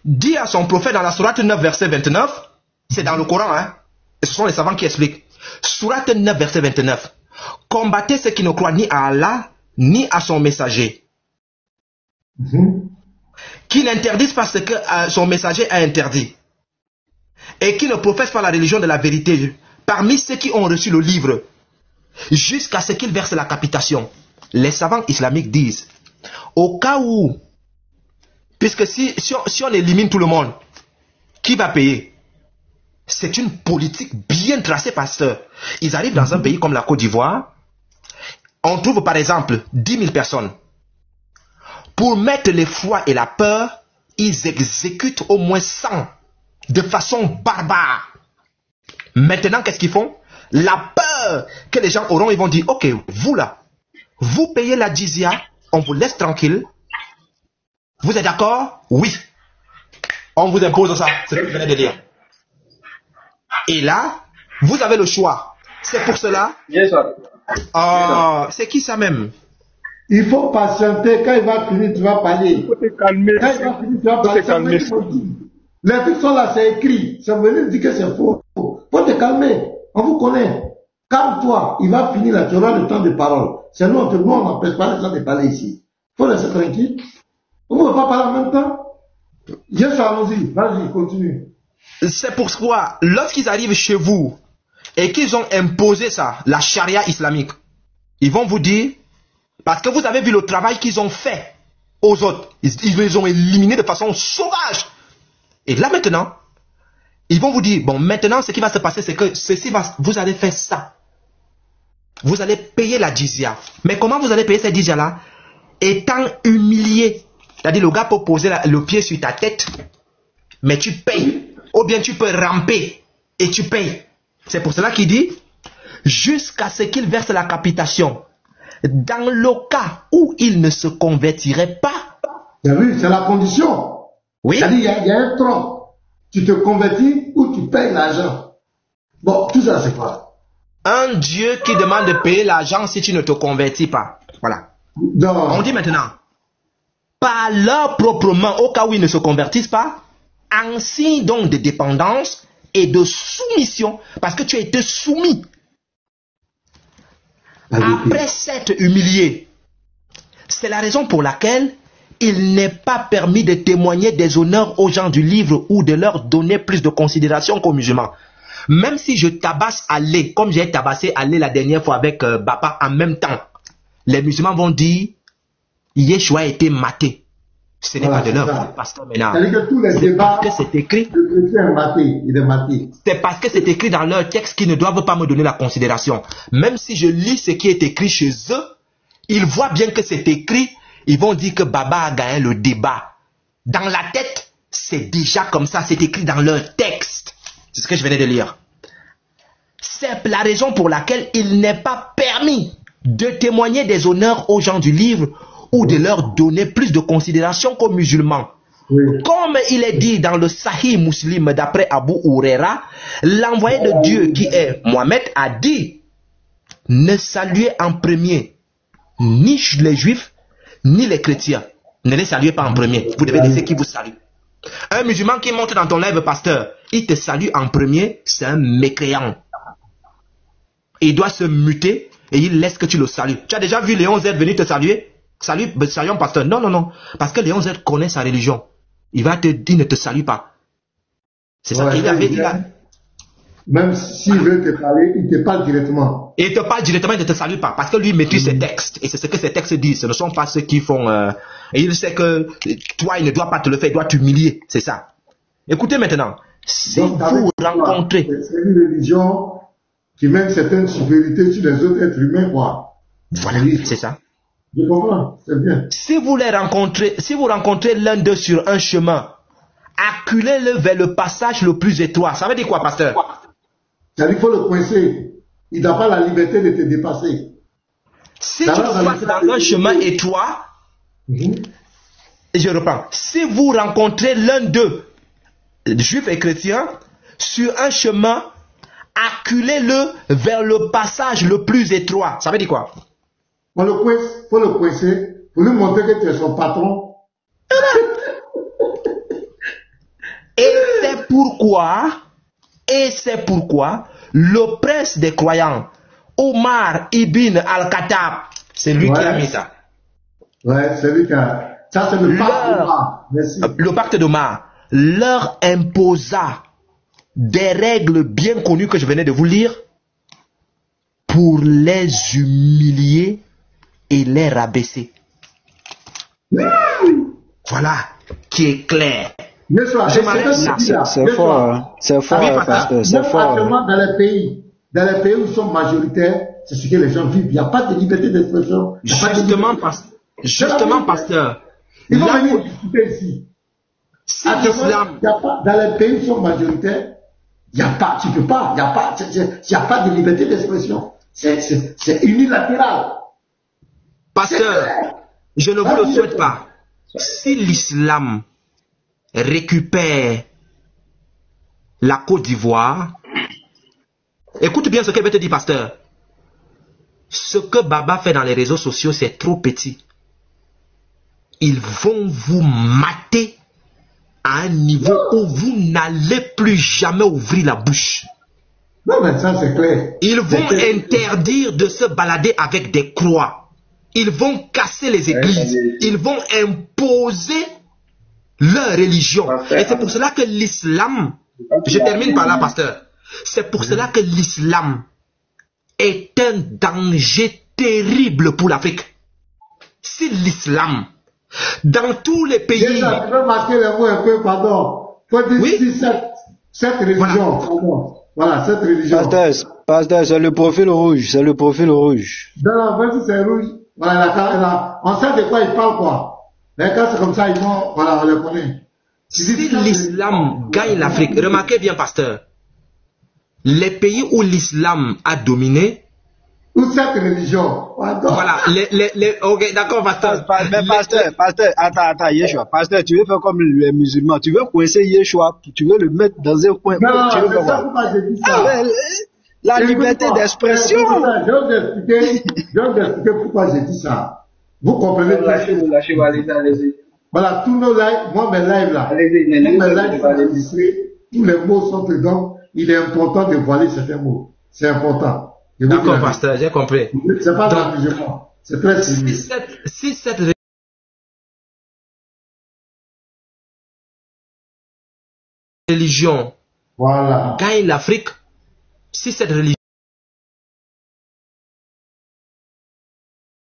Speaker 1: dit à son prophète dans la sourate 9, verset 29, c'est dans le Coran, hein, et ce sont les savants qui expliquent. Sourate 9, verset 29. Combattez ceux qui ne croient ni à Allah, ni à son messager. Qui n'interdisent pas ce que son messager a interdit. Et qui ne professent pas la religion de la vérité parmi ceux qui ont reçu le livre, jusqu'à ce qu'ils versent la capitation. Les savants islamiques disent, au cas où, puisque si on élimine tout le monde, qui va payer? C'est une politique bien tracée, pasteur. Ils arrivent dans un pays comme la Côte d'Ivoire, on trouve par exemple 10 000 personnes. Pour mettre l'effroi et la peur, ils exécutent au moins 100 de façon barbare. Maintenant, qu'est-ce qu'ils font? La peur que les gens auront, ils vont dire, ok, vous là, vous payez la jizya, on vous laisse tranquille. Vous êtes d'accord? Oui. On vous impose ça, c'est ce que je venais de dire. Et là, vous avez le choix. C'est pour cela. C'est qui ça même?
Speaker 6: Il faut patienter. Quand il va finir, tu vas parler.
Speaker 4: Il faut te calmer.
Speaker 6: Quand il va finir, tu vas parler. Les trucs sont là, c'est écrit. Ça veut dire que c'est faux. Faut te calmer. On vous connaît. Calme-toi. Il va finir là. Tu auras le temps de parole. C'est nous, on n'empêche pas les gens de parler ici. Faut laisser tranquille. On ne peut pas parler en même temps. Allons-y. Vas-y, continue.
Speaker 1: C'est pourquoi, lorsqu'ils arrivent chez vous et qu'ils ont imposé ça, la charia islamique, ils vont vous dire, parce que vous avez vu le travail qu'ils ont fait aux autres, ils les ont éliminés de façon sauvage. Et là maintenant, ils vont vous dire, bon, maintenant ce qui va se passer, c'est que vous allez faire ça. Vous allez payer la jizya. Mais comment vous allez payer cette jizya-là? Étant humilié. C'est-à-dire, le gars peut poser le pied sur ta tête, mais tu payes. Ou bien tu peux ramper et tu payes. C'est pour cela qu'il dit, jusqu'à ce qu'il verse la capitation. Dans le cas où il ne se convertirait pas.
Speaker 6: Tu as vu, c'est la condition.
Speaker 1: Oui.
Speaker 6: C'est-à-dire, il y a un tronc. Tu te convertis ou tu payes l'argent. Bon, tout ça, c'est quoi?
Speaker 1: Un Dieu qui demande de payer l'argent si tu ne te convertis pas. Voilà.
Speaker 6: Non.
Speaker 1: On dit maintenant, par leur propre main, au cas où ils ne se convertissent pas, en signe donc de dépendance et de soumission, parce que tu as été soumis. Après s'être humilié, c'est la raison pour laquelle il n'est pas permis de témoigner des honneurs aux gens du livre ou de leur donner plus de considération qu'aux musulmans. Même si je tabasse Allah, comme j'ai tabassé Allah la dernière fois avec Bapa en même temps, les musulmans vont dire Yeshua a été maté. Ce n'est pas de leur pasteur maintenant.
Speaker 6: C'est
Speaker 1: parce que c'est écrit.
Speaker 6: C'est
Speaker 1: parce que c'est écrit dans leur texte qu'ils ne doivent pas me donner la considération. Même si je lis ce qui est écrit chez eux, ils voient bien que c'est écrit ils vont dire que Baba a gagné le débat. Dans la tête, c'est déjà comme ça, c'est écrit dans leur texte. C'est ce que je venais de lire. C'est la raison pour laquelle il n'est pas permis de témoigner des honneurs aux gens du livre ou de leur donner plus de considération qu'aux musulmans. Oui. Comme il est dit dans le Sahih Muslim d'après Abu Huraira, l'envoyé de Dieu qui est Mohammed a dit: ne saluez en premier ni les juifs ni les chrétiens. Ne les saluez pas en premier. Vous devez laisser qui vous salue. Un musulman qui monte dans ton live, pasteur, il te salue en premier, c'est un mécréant. Il doit se muter et il laisse que tu le salues. Tu as déjà vu Léon Z venir te saluer? Saluons pasteur. Non, non, non. Parce que Léon Z connaît sa religion. Il va te dire, ne te salue pas. C'est ça.
Speaker 6: Même s'il veut te parler, il te parle directement.
Speaker 1: Il te parle directement, il ne te salue pas. Parce que lui maîtrise ses textes. Et c'est ce que ces textes disent. Ce ne sont pas ceux qui font... Et il sait que toi, il ne doit pas te le faire. Il doit t'humilier. C'est ça. Écoutez maintenant. Si donc, vous rencontrez...
Speaker 6: C'est une religion qui mène certaines supériorités sur les autres êtres humains, quoi.
Speaker 1: Voilà, c'est ça.
Speaker 6: Je comprends, c'est bien.
Speaker 1: Si vous rencontrez l'un d'eux sur un chemin, acculez-le vers le passage le plus étroit. Ça veut dire quoi, pasteur?
Speaker 6: Ça veut dire qu'il faut le coincer. Il n'a pas la liberté de te dépasser.
Speaker 1: Si tu passes dans un chemin étroit, je reprends. Si vous rencontrez l'un d'eux, juif et chrétien, sur un chemin, acculez-le vers le passage le plus étroit. Ça veut dire quoi?
Speaker 6: On le coince, faut le coincer, pour lui montrer que tu es son patron.
Speaker 1: Et c'est pourquoi le prince des croyants, Omar ibn al-Khattab, c'est lui qui a mis ça.
Speaker 6: Ouais, c'est lui qui a... Ça, c'est le pacte d'Omar. Merci.
Speaker 1: Le pacte d'Omar leur imposa des règles bien connues que je venais de vous lire pour les humilier et les rabaisser. Voilà, qui est clair.
Speaker 3: C'est fort, c'est fort, pasteur, c'est fort.
Speaker 6: Dans les pays où ils sont majoritaires, c'est ce que les gens vivent. Il n'y a pas de liberté d'expression.
Speaker 1: Justement, pasteur.
Speaker 6: Il faut venir discuter ici.
Speaker 1: Si l'islam...
Speaker 6: Dans les pays où ils sont majoritaires, il n'y a pas, tu ne peux pas, il n'y a pas de liberté d'expression. C'est unilatéral.
Speaker 1: Pasteur, je ne vous le souhaite pas. Si l'islam récupère la Côte d'Ivoire, écoute bien ce que je vais te dire, pasteur. Ce que Baba fait dans les réseaux sociaux, c'est trop petit. Ils vont vous mater à un niveau où vous n'allez plus jamais ouvrir la bouche.
Speaker 6: Non, mais ça c'est clair.
Speaker 1: Ils vont interdire de se balader avec des croix. Ils vont casser les églises. Ils vont imposer leur religion. Et c'est pour cela que l'islam, je termine par là, pasteur, c'est pour cela que l'islam est un danger terrible pour l'Afrique. Si l'islam, dans tous les pays...
Speaker 6: Déjà, tu peux marquer les mots un peu, pardon. Faut dire si cette religion, pardon. Voilà, cette religion.
Speaker 3: Pasteur, c'est le profil rouge, c'est le profil rouge.
Speaker 6: Non, non, c'est rouge. Voilà, on sait de quoi il parle, quoi. Mais quand c'est comme ça, ils vont, voilà, on le connaît.
Speaker 1: Si l'islam gagne l'Afrique, remarquez bien, pasteur, les pays où l'islam a dominé,
Speaker 6: ou cette religion.
Speaker 1: Voilà, ok, d'accord, pasteur.
Speaker 3: Mais pasteur, attends, Yeshua, pasteur, tu veux faire comme les musulmans, tu veux coincer Yeshua, tu veux le mettre dans un coin.
Speaker 6: Non, c'est ça pourquoi j'ai dit ça.
Speaker 3: La liberté d'expression.
Speaker 6: Je vais vous expliquer pourquoi j'ai dit ça. Vous comprenez?
Speaker 4: Allez-y.
Speaker 6: Voilà, tous nos lives, moi mes lives là, tous mes lives sont enregistrés, tous les mots sont dedans, il est important de voiler certains mots. C'est important.
Speaker 1: D'accord, pasteur, j'ai compris.
Speaker 6: C'est pas d'amusement, c'est très sérieux.
Speaker 1: Si cette religion gagne l'Afrique, si cette religion